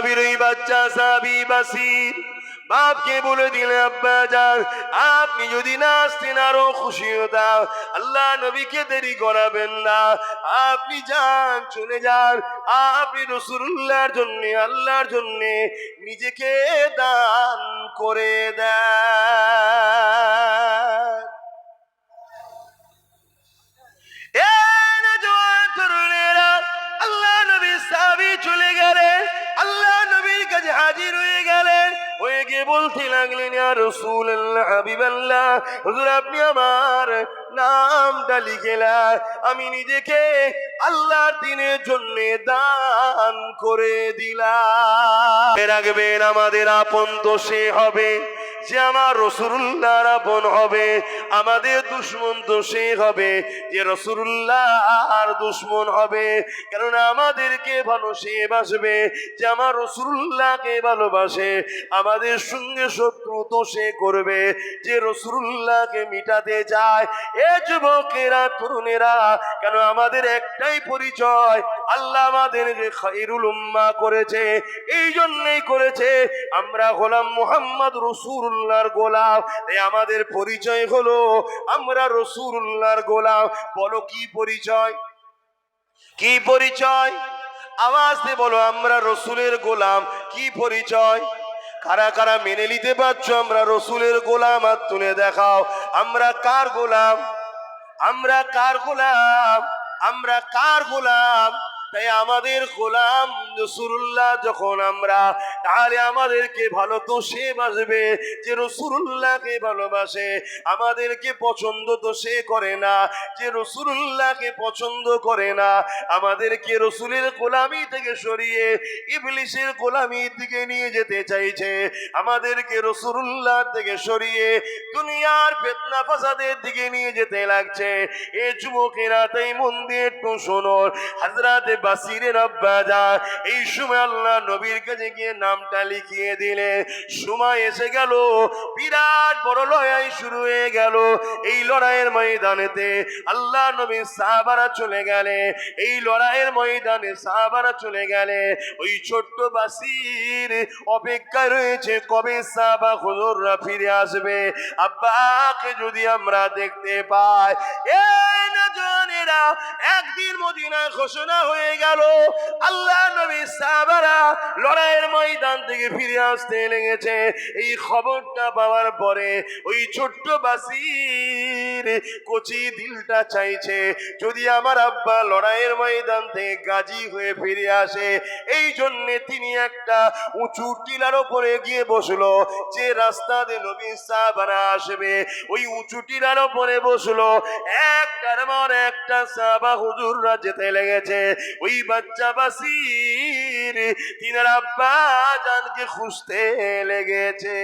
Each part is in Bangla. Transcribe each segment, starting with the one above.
নবীর ওই বাচ্চা সাহাবী বাসির বাপকে বলে দিলে, আব্বা যান আপনি যদি না আসতেন আরো খুশি হতাম, আল্লাহ নবীকে দেরি করাবেন না, আপনি যান, চলে যান, আপনি রাসূলুল্লাহর জন্য, আল্লাহর জন্য নিজেকে দান করে দেন। আল্লাহ নবী সাহাবী চলে গেলেন, আল্লাহ নবীর কাছে হাজির হয়ে গেলেন, হয়ে গিয়ে বলতে লাগলেন, ইয়া রাসূলুল্লাহ, হাবিবাল্লাহ, হুজুর আপনি আমার নামটা লিখেলেন, আমি নিজেকে আল্লাহর দ্বীনের জন্য দান করে দিলাম। রাখবেন, আমাদের আপন তো সে হবে যে আমার রাসূলুল্লাহর আপন হবে, আমাদের দুশমন তো সে হবে যে রাসূলুল্লাহর দুশমন হবে। কেননা আমাদেরকে ভালো সে বাসবে যে আমার রাসূলুল্লাহকে ভালোবাসে, আমাদের সঙ্গে শত্রু তো সে করবে যে রাসূলুল্লাহকে মিটাতে চায়। এ যুবকেরা, তরুণেরা, কেন আমাদের একটাই পরিচয়, আল্লাহ আমাদের যে খায়রুল উম্মাহ করেছে, এই জন্যই করেছে আমরা গোলাম মুহাম্মদ রাসূলুল্লাহর গোলাম। তাই আমাদের পরিচয় হলো আমরা রাসূলুল্লাহর গোলাম। বলো কি পরিচয়? কি পরিচয়? আওয়াজ দিয়ে বলো, আমরা রাসূলের গোলাম। কি পরিচয়? কারা কারা মেনে নিতে পারছো আমরা রাসূলের গোলাম? হাত তুলে দেখাও। আমরা কার গোলাম? আমরা কার গোলাম? আমরা কার গোলাম? তাই আমাদের গোলাম রাসূলুল্লাহ যখন আমরা, তাহলে আমাদেরকে ভালো তো সে বাসবে যে রাসূলুল্লাহকে ভালোবাসে, আমাদেরকে পছন্দ তো সে করে না যে রাসূলুল্লাহকে পছন্দ করে না। আমাদেরকে রাসূলের গোলামি থেকে সরিয়ে ইবলিসের গোলামির দিকে নিয়ে যেতে চাইছে, আমাদেরকে রাসূলুল্লাহ থেকে সরিয়ে দুনিয়ার ফিতনা ফাসাদের দিকে নিয়ে যেতে লাগছে। এ যুবকেরা, তাই মন দিয়ে একটু শোনো। হযরত বাসিরের আব্বা যান এই সময় আল্লাহ নবীর কাছে গিয়ে নামটা লিখিয়ে দিলে, সময় এসে গেল, বিরাট বড় লড়াই শুরু হয়ে গেল। এই লড়াইয়ের ময়দানেতে আল্লাহ নবী সাহাবারা চলে গেলে, এই লড়াইয়ের ময়দানে সাহাবারা চলে গেলে, ওই ছোট্ট বাসির অপেক্ষায় রয়েছে কবে সাহাবা হুজুররা ফিরে আসবে, আব্বাকে যদি আমরা দেখতে পাই। এই না জনেরা, একদিন মদিনায় ঘোষণা হয়ে গেল, আল্লাহ নবী সাহাবারা লড়াইয়ের ময়দান থেকে ফিরে আসতে লেগেছে। এই খবরটা পাওয়ার পরে ওই ছোট্ট বাসির কচি দিলটা চাইছে যদি আমার আব্বা লড়াইয়ের ময়দান থেকে গাজী হয়ে ফিরে আসে। এই জন্যে তিনি একটা উঁচু টিলার উপরে গিয়ে বসলো, যে রাস্তা দিয়ে নবী সাহাবারা আসবে ওই উঁচু টিলার উপরে বসলো। একটার পর একটা সাহাবা হুজুররা যেতে লেগেছে। ওই বাচ্চা বাসির তিনার আব্বা জানকে খুঁজতে লেগেছে।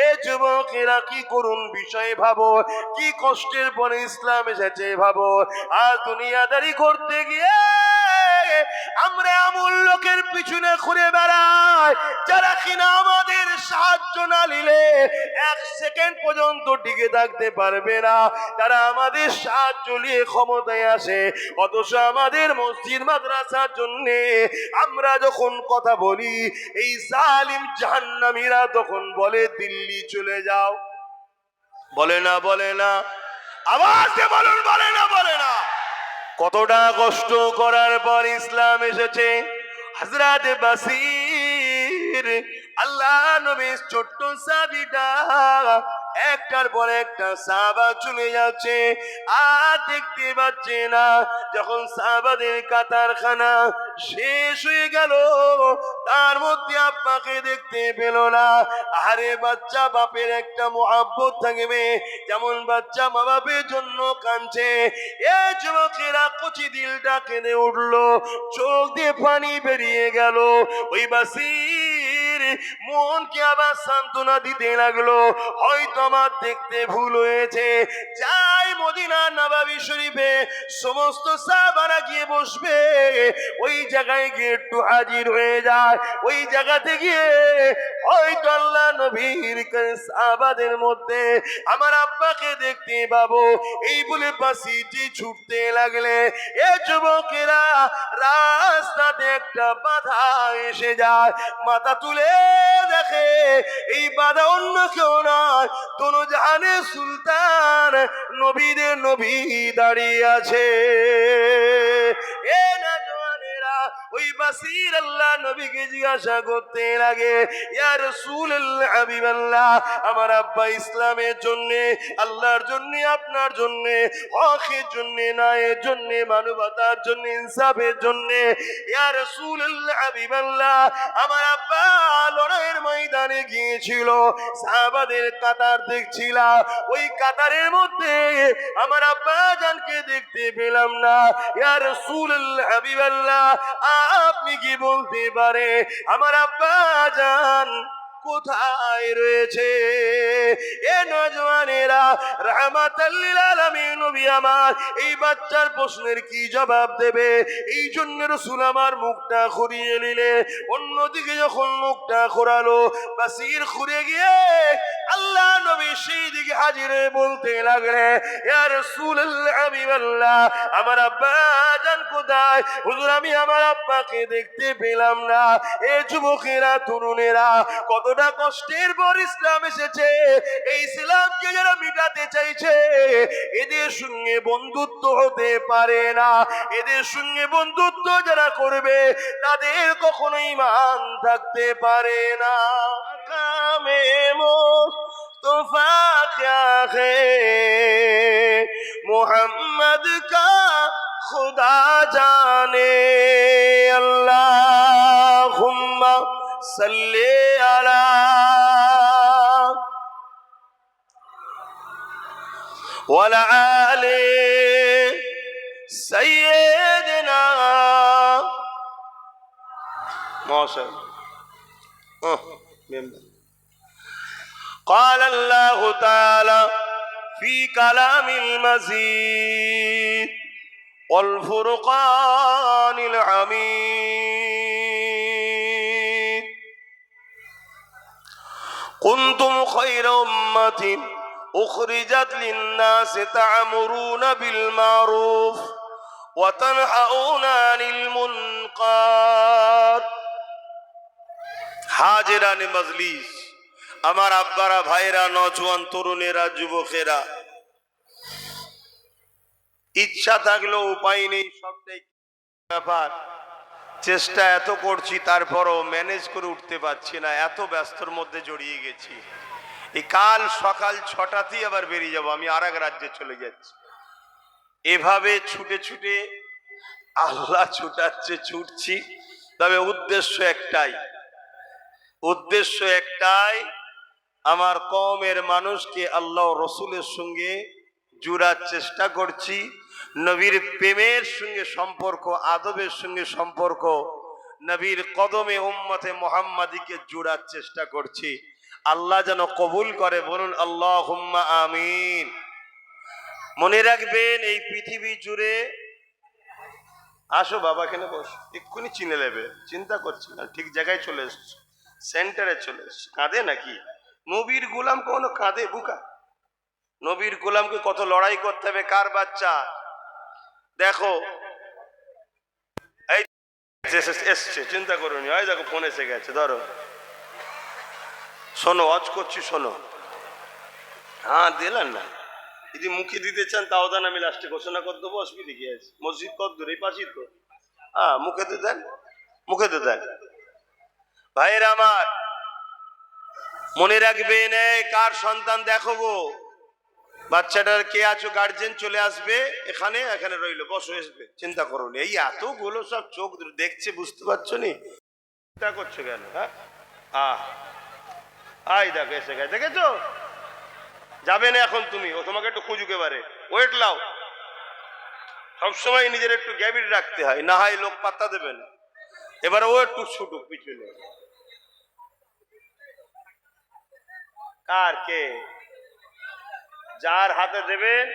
এ যুবকেরা, কি করুন বিষয় ভাবো, কি কষ্টের পরে ইসলাম এসেছে ভাবো। আর দুনিয়াদারি করতে গিয়ে আমরা এমন লোকের পিছনে ঘুরে বেড়াই যারা কিনা আমাদের সাহায্য না নিলে এক সেকেন্ড পর্যন্ত টিকে থাকতে পারবে না। তারা আমাদের সাহায্য নিয়ে ক্ষমতায় আসে, অথচ আমাদের মসজিদ মাদ্রাসার জন্য আমরা যখন কথা বলি, এই জালিম জাহান্নামীরা তখন বলে দিল্লি চলে যাও। বলে না? বলে না? আওয়াজ দিয়ে বলুন, বলে না? বলে না? কতটা কষ্ট করার পর ইসলাম এসেছে। হযরত বাসির আল্লাহ নবীর ছোট্ট সাহাবীটা একটার পর একটা সাহাবা চলে যাচ্ছে, আর দেখতে পাচ্ছে না। যখন সাহাবাদের কাতারখানা শেষ হয়ে গেল, তার মধ্যে আব্বাকে দেখতে পেল না। আরে বাচ্চা বাপের একটা মুহাব্বত থাকবে, যেমন বাচ্চা মা বাপের জন্য কাঁদছে। এ যুবকেরা কচি দিলটা কেঁদে উঠলো, চোখ দিয়ে পানি বেরিয়ে গেল। ওই বাসির মনকে আবার সান্ত্বনা দিতে লাগলো, হয়তো আমার দেখতে ভুল হয়েছে, যাই মদিনা নববী শরীফে সমস্ত সাহাবারা গিয়ে বসবে, ওই জায়গায় গিয়ে একটু হাজির হয়ে যায়। ওই জায়গাতে গিয়ে হয়তো আল্লাহ নবীর সাহাবাদের মধ্যে আমার আব্বাকে দেখতে পাবো, এই বলে বাসিটি ছুটতে লাগলে এ যুবকেরা রাস্তাতে একটা বাধা এসে যায়। মাথা তুলে দেখে এই বাধা অন্য কেউ নয়, দোজাহানের সুলতান নবীদের নবী দাঁড়িয়ে আছে। এ নওজওয়ানেরা ওই বাসির আল্লাহ নবীকে জিজ্ঞাসা করতে লাগে, ইয়া রাসূলুল্লাহ হাবিবাল্লাহ, আমার আব্বা ইসলামের জন্য, আল্লাহর জন্য, আপনার জন্য, হকের জন্য, ন্যায়ের জন্য, মানবতার জন্য, ইনসাফের জন্য, ইয়া রাসূলুল্লাহ হাবিবাল্লাহ, আমার আব্বা লড়াইয়ের ময়দানে গিয়েছিল, সাহাবাদের কাতার দেখছিলাম, ওই কাতারের মধ্যে আমার আব্বা জানকে দেখতে পেলাম না। ইয়া রাসূলুল্লাহ হাবিবাল্লাহ, আপনি কি বলতে পারে আমার আব্বা জান কোথায় রয়েছে? এ নওজওয়ানেরা, রাহমাতাল লিল আলামিন নবী আমার এই বাচ্চার প্রশ্নের কি জবাব দেবে, এই জন্য রাসূল আমার মুখটা ঘুরিয়ে নিলে। অন্যদিকে যখন মুখটা ঘোরালো, বাসির ঘুরে গিয়ে আল্লাহ নবী সেই দিকে হাজির হয়ে বলতে লাগলে, ইয়া রাসূলুল্লাহ হাবিবাল্লাহ, আমার আব্বা জান কোথায়? হুজুর, আমি আমার আব্বাকে দেখতে পেলাম না। এ যুবকেরা, তরুণেরা, কতটা কষ্টের পর ইসলাম এসেছে, এই ইসলামকে যারা মিটাতে চাইছে এদের সঙ্গে বন্ধুত্ব হতে পারে না। এদের সঙ্গে বন্ধুত্ব যারা করবে তাদের কখনো ঈমান থাকতে পারে না। কামে মুস্তফা क्या है मोहम्मद का खुदा जाने, अल्लाहुम्मा सल्ले अला वला आले सय्यदना मौसम। قال الله تعالى في كلام المزيد والفرقان الحميد، كنتم خير أمة أخرجت للناس تعمرون بالمعروف وتنهون عن المنكر। হাজিরান মজলিস, আমার আব্বারা, ভাইরা, নওজোয়ান তরুণেরা, যুবকেরা, ইচ্ছা থাকলেও উপায় নেই, সবটাই ব্যাপার। চেষ্টা এত করছি, তারপরও ম্যানেজ করে উঠতে পারছি না, এত ব্যস্তর মধ্যে জড়িয়ে গেছি। এই কাল সকাল 6টাতেই আবার বেরিয়ে যাব, আমি আর এক রাজ্যে চলে যাচ্ছি। এভাবে ছুটে ছুটে আল্লাহ ছুটাচ্ছে, ছুটছি, তবে উদ্দেশ্য একটাই, আমার কওমের মানুষকে আল্লাহ রসুলের সঙ্গে জুড়ার চেষ্টা করছি, নবীর প্রেমের সঙ্গে সম্পর্ক, আদবের সঙ্গে সম্পর্ক, নবীর কদমে উম্মতে মুহাম্মাদিকে জুড়ার চেষ্টা করছি। আল্লাহ যেন কবুল করে, বলুন আল্লাহুম্মা আমিন। মনে রাখবেন, এই পৃথিবী জুড়ে, আসো বাবা, এখানে বস, এক্ষুনি চিনে নেবে, চিন্তা করছি না, ঠিক জায়গায় চলে এসছো, সেন্টারে চলে এসছো। কাঁদে নাকি? নবীর গোলাম কোনো কাঁদে? বুকা নবীর গোলামকে কত লড়াই করতে হবে। কার বাচ্চা? দেখো এই এসছে, চিন্তা করুন, ওই দেখো ফোন এসে গেছে, ধরো, শোনো, অজ করছি, শোনো। হ্যাঁ, দিলেন না, যদি মুখে দিতে চান তাও দেন, আমি লাস্টে ঘোষণা করে দেবো, অসুবিধা কি আছে? মসজিদ কত দূর? এই পাশেই তো। হ্যাঁ, মুখে তো দেন, মুখে তো দেন। ভাইয়ের আমার, মনে রাখবেন, কার সন্তান দেখো গো, বাচ্চাটার কে আছো, গার্জেন চলে আসবে, এখানে এখানে রইলো, বসো, আসবে, চিন্তা করুন। এই এতগুলো সব চোখ দেখছে, বুঝতে পারছো নি? চিন্তা করছো কেন? হ্যাঁ, আই দেখো এসে গেছে, দেখেছো? যাবে না এখন তুমি, ও তোমাকে একটু খুঁজুক, এবারে ওয়েট লাও। সবসময় নিজের একটু গ্যাবিট রাখতে হয়, না হয় লোক পাত্তা দেবে না। এবার ও একটু ছুটুক পিছনে। কার? কে? যার হাতে দেবেন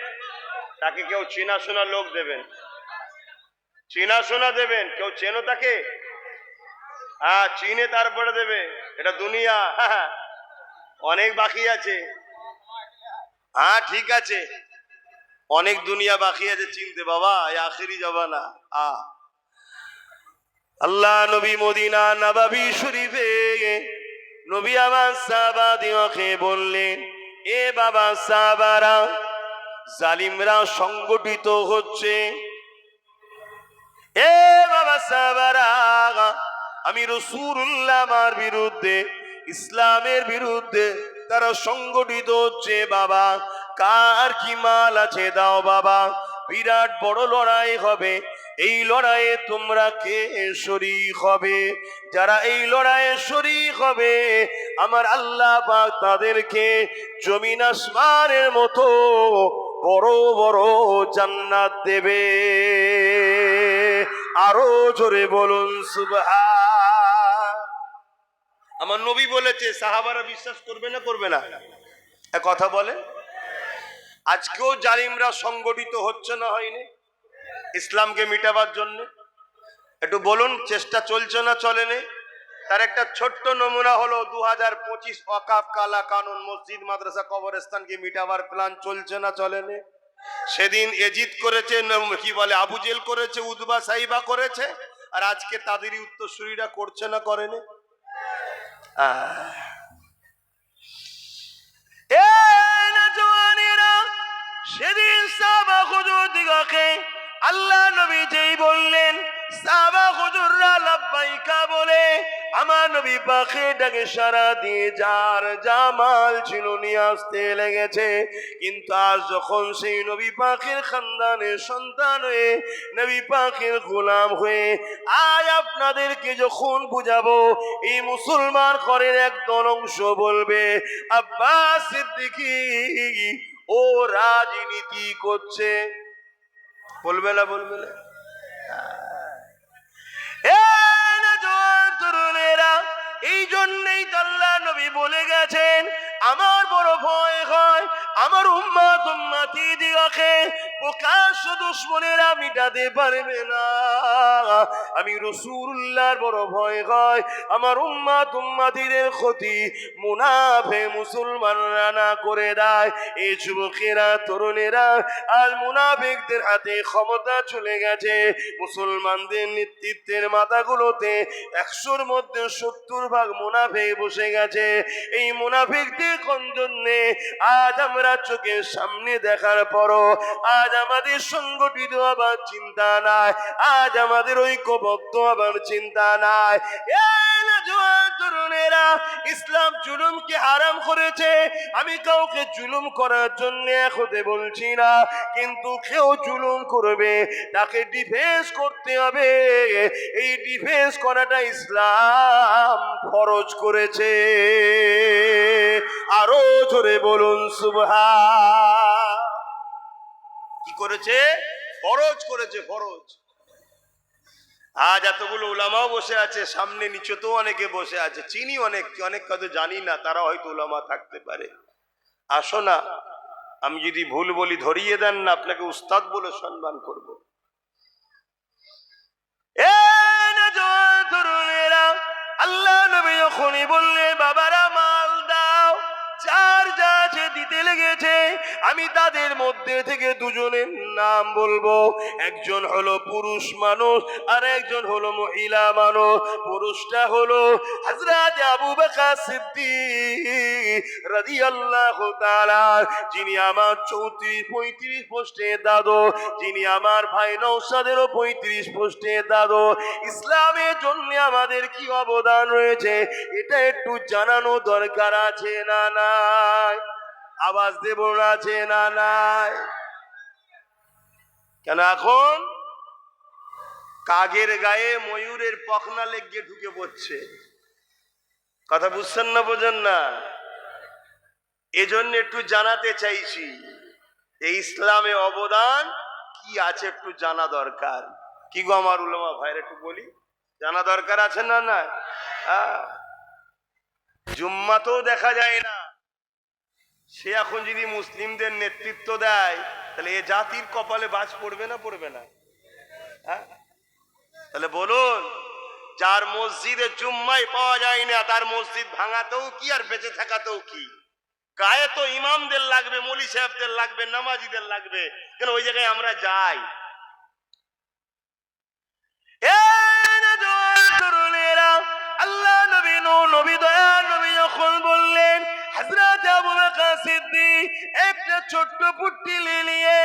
তাকে কেউ চেনাশোনা লোক দেবেন, চেনাশোনা দেবেন। কেউ চেনো তাকে? হ্যাঁ, চিনে তারপরে দেবে। এটা দুনিয়া। অনেক বাকি আছে। হ্যাঁ ঠিক আছে, অনেক দুনিয়া বাকি আছে চিনতে বাবা, এই আখেরি জবানা। আল্লাহ নবী মদিনা নববী শরীফে নবী আমার সাহাবাদিওকে বললেন, এ বাবা সাহাবারা, জালিমরা সংগঠিত হচ্ছে। এ বাবা সাহাবারা, আমি রাসূলুল্লাহ আমার বিরুদ্ধে, ইসলামের বিরুদ্ধে তারা সংগঠিত হচ্ছে। বাবা কার কি মাল আছে দাও বাবা, বিরাট বড় লড়াই হবে। এই লড়াইয়ে তোমরা কে শরীক হবে? যারা এই লড়াইয়ে শরীক হবে, আমার আল্লাহ পাক তাদেরকে জমিন আসমানের মতো বড় বড় জান্নাত দেবে। আরো জোরে বলুন সুবহান। আমার নবী বলেছে, সাহাবারা বিশ্বাস করবে না করবে না? এক কথা বলে, আজকেও জালিমরা সংগঠিত হচ্ছে না হয়নি ইসলামকে মিটাবার জন্য? একটু বলুন, চেষ্টা চলছে না চলেনি? তার একটা ছোট্ট নমুনা হলো 2025 ওয়াকাফ কালা কানুন, মসজিদ মাদ্রাসা কবরস্থানকে মিটাবার প্ল্যান চলছে না চলেনি? সেদিন এজিদ করেছে, কি বলে, আবু জেল করেছে, উদবা সাইবা করেছে, আর আজকে তাদেরই উত্তরসূরিরা করছে না করেনি? সেদিন সাহাবা হুজুর দিগকে আল্লাহ নবী যেই বললেন, সাহাবা হুজুররা লাব্বাইকা বলে আমার নবী পাকে ডাকে সারা দিয়ে যার জামাল ছিল নিয়ে আসতে লেগেছে। কিন্তু আজ যখন সেই নবী পাকের খানদানের সন্তান হয়ে, নবী পাকের গোলাম হয়ে আজ আপনাদেরকে যখন বুঝাবো, এই মুসলমান ঘরের একদল অংশ বলবে আব্বাস সিদ্দিকী ও রাজনীতি করছে। বলবে না? বলবে না? তরুণেরা, এই জন্যই আল্লাহ নবী বলে গেছেন, আমার বড় ভয় হয় আমার উম্মত উম্মতি দিগকে প্রকাশ্য দুশমনেরা মিটাতে পারবে না। আমি রাসূলুল্লাহর বড় ভয় হয় আমার উম্মত উম্মতিদের ক্ষতি মুনাফিক মুসলমানরা না করে দেয়। এই যুবকেরা, তরুণেরা, আজ মুনাফিকদের হাতে ক্ষমতা চলে গেছে। মুসলমানদের নেতৃত্বের মাথাগুলোতে 100-র মধ্যে 70 ভাগ মুনাফিক বসে গেছে। এই মুনাফিকদের কোন জন্যে আজ আমরা চোখের সামনে দেখার পরও আজ আমাদের সংগঠিত হবার চিন্তা নাই, আজ আমাদের ঐক্যবদ্ধ হবার চিন্তা নাই। তরুণেরা, ইসলাম জুলুমকে হারাম করেছে। আমি কাউকে জুলুম করার জন্য হতে বলছি না, কিন্তু কেউ জুলুম করবে তাকে ডিফেন্স করতে হবে। এই ডিফেন্স করাটা ইসলাম ফরজ করেছে। আরো জোরে বলুন সুবহান। কি করেছে? ফরজ করেছে, ফরজ। আজ এতগুলো উলামাও বসে আছে, সামনে নিচেতেও অনেকে বসে আছে, চিনি অনেককে, অনেক কথা জানি না, তারা হয়তো উলামা থাকতে পারে। আসো না, আমি যদি ভুল বলি ধরিয়ে দেন না, আপনাকে উস্তাদ বলে সম্মান করব। আল্লাহ নবী যখনই বললে বাবারা মাল দাও, যার যা আছে দিতে লেগেছে, আমি তাদের মধ্যে থেকে দুজনের নাম বলবো। একজন হলো পুরুষ মানুষ আর একজন হলো মহিলা মানুষ। পুরুষটা হলো হযরত আবু বকর সিদ্দিক রাদিয়াল্লাহু তাআলা, যিনি আমার 34-35 পোস্টে দাদু, যিনি আমার ভাই নওশাদেরও 35 পোস্টে দাদু। ইসলামের জন্য আমাদের কি অবদান রয়েছে এটা একটু জানানো দরকার আছে না নাই? আওয়াজ দেব না, আছে না নাই? কেন এখন কাগের গায়ে ময়ূরের পখনা লেগে ঢুকে পড়ছে? কথা বুঝছেন না, বোঝেন না? এজন্য একটু জানাতে চাইছি, এই ইসলামে অবদান কি আছে একটু জানা দরকার। কি গো আমার উলামা ভাইরা, একটু বলি, জানা দরকার আছে না না? জুম্মাতেও দেখা যায় না, সে এখন যদি মুসলিমদের নেতৃত্ব দেয় তাহলে এ জাতির কপালে বাজ পড়বে না পড়বে না? হ্যাঁ, তাহলে বলুন, যার মসজিদে জুম্মাই পাওয়া যায় না তার মসজিদ ভাঙাতেও কি আর বেঁচে থাকাতেও কি? গায়ে তো ইমামদের লাগবে, মৌলী সাহেবদের লাগবে, নামাজিদের লাগবে, কেন ওই জায়গায় আমরা যাই? আল্লাহ নবী নবী দয়া নবী যখন বললেন, হযরত আবু বকর সিদ্দিক একটা ছোট্ট পুটলি নিয়ে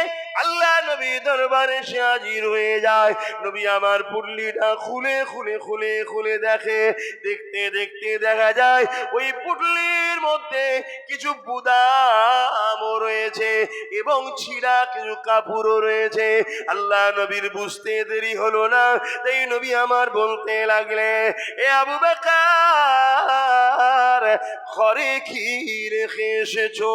আল্লাহ নবী দরবারে সে হাজির হয়ে যায়। নবী আমার পুটলিটা খুলে খুলে খুলে খুলে দেখে, দেখতে দেখতে দেখা যায় ওই পুটলির মধ্যে কিছু বুদামও রয়েছে এবং ছিঁড়া কিছু কাপড়ও রয়েছে। আল্লাহ নবীর বুঝতে দেরি হলো না, তাই নবী আমার বলতে লাগলে, এ আবু বকর, ঘরে কি রেখে এসেছো?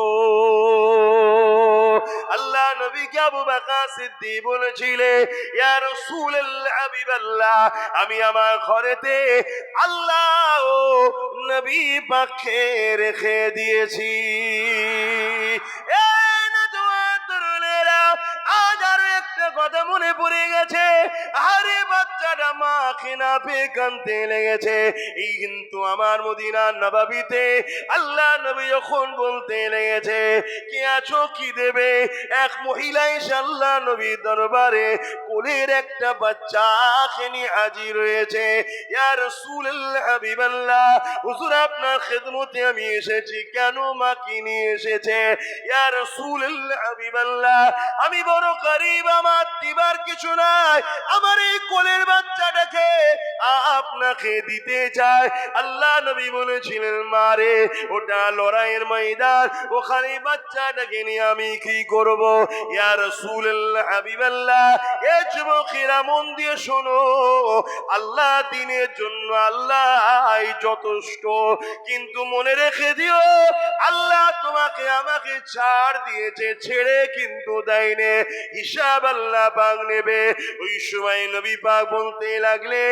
আল্লাহ নবীকে আবু বকর সিদ্দিক বলেছিলেন, ইয়া রাসূলুল্লাহ হাবিবাল্লাহ, আমি আমার ঘরেতে আল্লাহ ও নবী পাকে রেখে দিয়েছি। আজ আরো একটা কথা মনে পড়ে গেছে, আরে বাচ্চাটা মাকে না পেয়ে কাঁদতে লেগেছে। এই কিন্তু আমার মদিনার নববীতে আল্লাহ নবী যখন বলতে লেগেছে, কে আছো কি দেবে, এক মহিলা এসে আল্লাহ নবী দরবারে কোলের একটা বাচ্চাকে নিয়ে হাজির হয়েছে। ইয়া রাসূলুল্লাহ হাবিবাল্লাহ, হুজুর আপনার খেদমতে আমি এসেছি। কেন মাকে নিয়ে এসেছে? ইয়া রাসূলুল্লাহ হাবিবাল্লাহ, আমি বড় গরীব, আমার দিবার কিছু নাই, আমার এই কোলের বাচ্চাটাকে আপনাকে দিতে চাই। আল্লাহ নবী বলেছিলেন, মারে ওটা লড়াইয়ের ময়দান, ওখানে বাচ্চাটাকে নিয়ে আমি কি করব? ইয়া রাসূলুল্লাহ হাবিবাল্লাহ, এ যুবকেরা মন দিয়ে শোনো, আল্লাহ দিনের জন্য আল্লাহ যথেষ্ট, কিন্তু মনে রেখে দিও আল্লাহ তোমাকে আমাকে ছাড় দিয়েছে, ছেড়ে কিন্তু দেয়নি, হিসাব আল্লাহ পাক নেবে। ওই সময় নবী পাক বলতে লাগলে,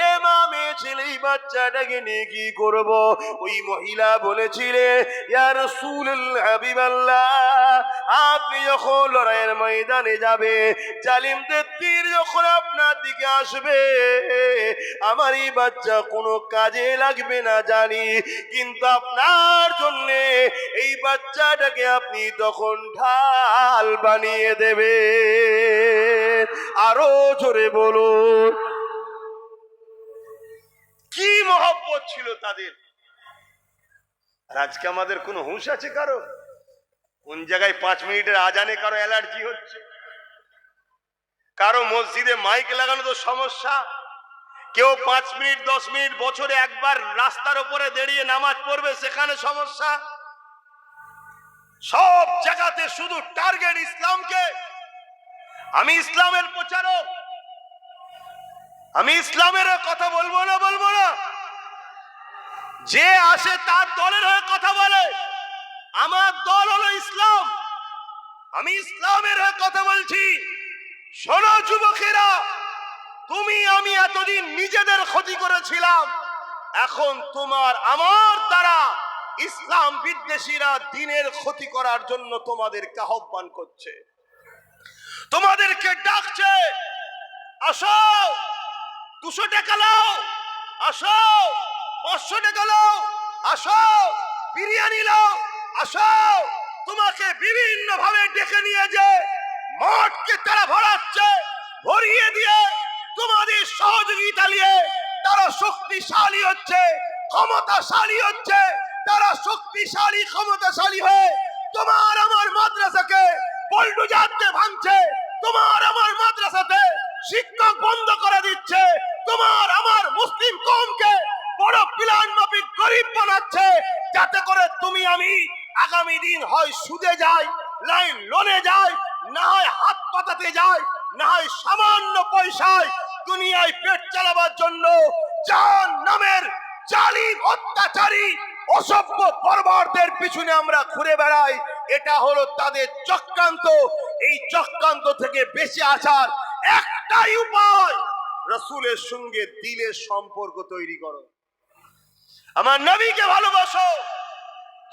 এ মা মেয়ে ছেলে এই বাচ্চাটাকে নিয়ে কি করব? ওই মহিলা বলেছিলেন, ইয়া রাসূলুল্লাহ হাবিবাল্লাহ, আপনি যখন লড়াইয়ের ময়দানে যাবে, জালিমদের তীর যখন আপনার দিকে আসবে, আমার এই বাচ্চা কোনো কাজে লাগবে না জানি, কিন্তু আপনার জন্য এই বাচ্চাটাকে আপনি তখন ঢাল বানিয়ে দেবে। আরো জোরে বলুন, কি মহব্বত ছিল তাদের। আর আজকে আমাদের কোনো হুঁশ আছে কারো? কোন জায়গায় 5 মিনিটের আজানে কারো অ্যালার্জি হচ্ছে, কারো মসজিদে মাইক লাগানো তো সমস্যা, কেউ 5 মিনিট 10 মিনিট বছরে একবার রাস্তার উপরে দাঁড়িয়ে নামাজ পড়বে, সেখানে সমস্যা। সব জায়গাতে শুধু টার্গেট ইসলামকে। আমি ইসলামের প্রচারক, আমি ইসলামের কথা বলবো না বলবো না, যে আসে তার দলের হয়ে কথা বলে। আমার দল হলো ইসলাম, আমি ইসলামের হয়ে কথা বলছি। শোনো যুবকেরা, তুমি আমি এতদিন নিজেদের ক্ষতি করেছিলাম, এখন তোমার আমার দ্বারা ইসলাম বিদ্বেষীরা দিনের ক্ষতি করার জন্য তোমাদেরকে আহ্বান করছে, তোমাদেরকে ডাকছে, আসো 200 টাকা লাও, আসো 500 টাকা লাও, আসো বিরিয়ানি লাও, আসো। তোমাকে বিভিন্ন ভাবে ডেকে নিয়ে যে মাঠকে তারা ভরাচ্ছে, ভরিয়ে দিয়ে তোমাদের সহযোগিতা নিয়ে তারা শক্তিশালী হচ্ছে, ক্ষমতাশালী হচ্ছে। তারা শক্তিশালী ক্ষমতাশালী হয়ে তোমার আমার মাদ্রাসাকে বুলডোজারতে ভাঙছে, তোমার আমার মাদ্রাসাতে শিক্ষক বন্ধ করে দিচ্ছে, তোমার আমার মুসলিম কওমকে বড় প্ল্যান মাফিক গরিব বানাচ্ছে, যাতে করে তুমি আমি আগামী দিন হয় সুদে যাই, লাইন লোনে যাই, না হয় হাত পাতাতে যাই, না হয় সামান্য পয়সায় দুনিয়ায় পেট চালাবার জন্য জান নামের জালিম অত্যাচারী অসভ্য বর্বরদের পিছনে আমরা ঘুরে বেড়াই। এটা হলো তাদের চক্রান্ত। এই চক্রান্ত থেকে বেঁচে আসার একটাই উপায়, রাসূলের সঙ্গে দিলের সম্পর্ক তৈরি করো, আমার নবীকে ভালোবাসো,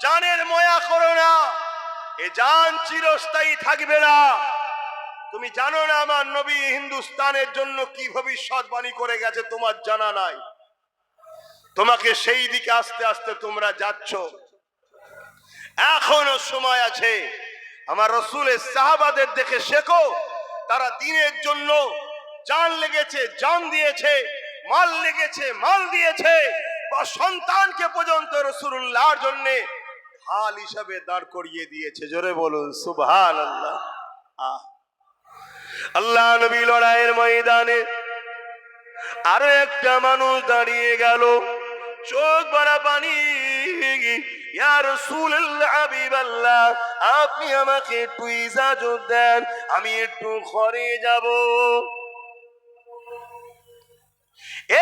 জানের ময়া করো না। এ জান চিরস্থায়ী থাকবে না, তুমি জানো না আমার নবী হিন্দুস্তানের জন্য কি ভবিষ্যৎবাণী করে গেছে, তোমার জানা নাই। তোমাকে সেই দিকে আস্তে আস্তে তোমরা যাচ্ছ। এখনো সময় আছে। আমার রসুলের সাহাবাদের দেখে শেখো, তারা দিনের জন্য জান লেগেছে, জান দিয়েছে, মাল লেগেছে, মাল দিয়েছে, বা সন্তানকে পর্যন্ত রসুল্লাহর জন্য ঢাল হিসাবে দাঁড় করিয়ে দিয়েছে। জোরে বলুন সুবহানাল্লাহ। আল্লাহ নবী লড়াইয়ের ময়দানে আরো একটা মানুষ দাঁড়িয়ে গেল, চোখ ভরা পানি। ইয়া রাসূলুল্লাহ, হাবিবাল্লাহ, আপনি আমাকে একটু ইজাজত দেন, আমি একটু ঘরে যাব।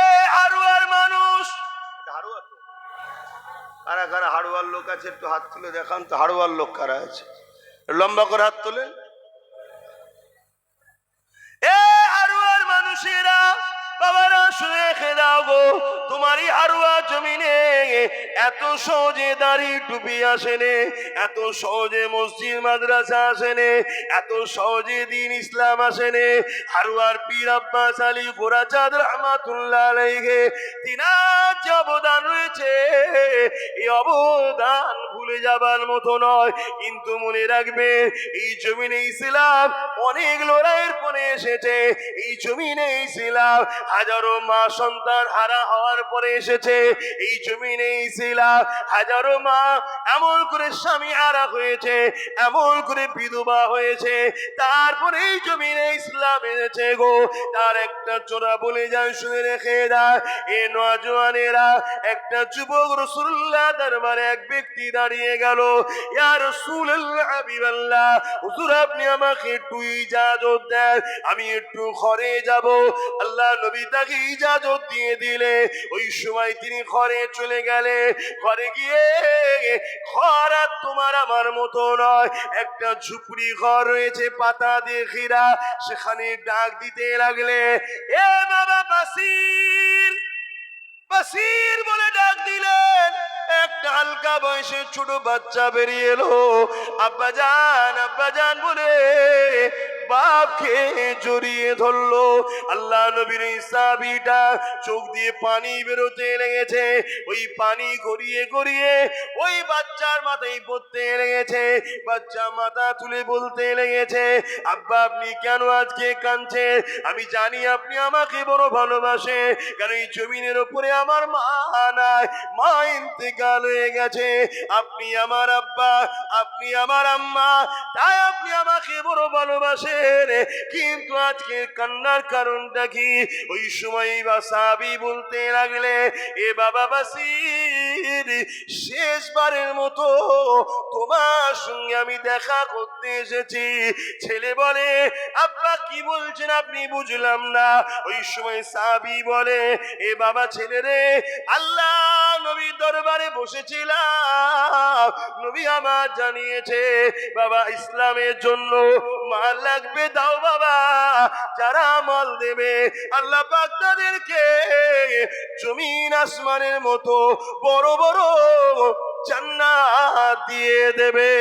এ হারুয়ার মানুষ, হারুয়া তো কারা কারা হারুয়ার লোক আছে একটু হাত তুলে দেখান তো। হারুয়ার লোক কারা আছে? লম্বা করে হাত তোলেন। এ হারুয়ার মানুষেরা, বাবারা শুনে রেখে দাও গো, তোমারই হারুয়া জমিনে এত সহজে দাড়ি টুপি আসেনে, এত সহজে মসজিদ মাদ্রাসা আসেনে, এত সহজে দিন ইসলাম আসেনে। হারুয়ার পীর আব্বাস আলী গোরাচাঁদ রহমাতুল্লাহ আলাইহি, তিনার যে অবদান রয়েছে, এই অবদান ভুলে যাবার মতো নয়। কিন্তু মনে রাখবে, এই জমিনে ইসলাম অনেক লড়াইয়ের পরে এসেছে। এই জমিনে ইসলাম হাজারো মা সন্তান হারা হওয়ার পরে এসেছে। এই জমিনে ইসলাম হাজারো মা এমন করে স্বামী হারা হয়েছে, এমন করে বিধবা হয়েছে, তারপরে এই জমিনে ইসলাম এনেছে গো। তার একটা চোরা বলে যায়, শুনে রেখে দেয়। এ নওজওয়ানেরা, একটা যুবক রাসূলুল্লাহ দরবারে এক ব্যক্তি দাঁড়িয়ে গেল। ইয়া রাসূলুল্লাহ, হাবিবাল্লাহ, হুজুর আপনি আমাকে একটু ইজাজত দেন, আমি একটু ঘরে যাব। আল্লাহ নবী তাকে ইজাজত দিয়ে দিলে। ওই সময় তিনি ঘরে চলে গেলে। ঘরে গিয়ে, ঘর আর তোমার আমার মতো নয়, একটা ঝুপড়ি ঘর রয়েছে পাতা দিয়ে ঘেরা। সেখানে ডাক দিতে লাগলে, এ বাবা বাসির, বাসির বলে ডাক দিলেন। একটা হালকা বয়সের ছোট বাচ্চা বেরিয়ে এলো। আব্বাজান, আব্বাজান বলে বাপকে জড়িয়ে ধরলো। আল্লাহ নবীর সাহাবীটা চোখ দিয়ে পানি বেরোতে লেগেছে। ওই পানি গড়িয়ে গড়িয়ে ওই বাচ্চার মাথায় পড়তে লেগেছে। বাচ্চা মাথা তুলে বলতে লেগেছে, আব্বা আপনি কেন আজকে কাঁদছেন? আমি জানি আপনি আমাকে বড় ভালোবাসে, কারণ এই জমিনের উপরে আমার মা নাই, মা ইন্তেকাল হয়ে গেছে। আপনি আমার আব্বা, আপনি আমার আম্মা, তাই আপনি আমাকে বড় ভালোবাসেন। কিন্তু আজকে কান্নার কারণটা কি? ওই সময় বা সাহাবী বলতে লাগলে, এ বাবা বাসির, শেষবারের মতো তোমার সঙ্গে আমি দেখা করতে এসেছি। ছেলে বলে, আব্বা কি বলছেন আপনি? বুঝলাম না। ওই সময় সাহাবী বলে, এ বাবা ছেলে রে, আল্লাহ নবীর দরবারে বসেছিলাম, নবী আমার জানিয়েছে বাবা ইসলামের জন্য মাল লাগবে, দাও বাবা। যারা মাল দেবে আল্লাহ পাক তাদেরকে জমিন আসমানের মতো বড় বড় জান্নাত দিয়ে দেবে।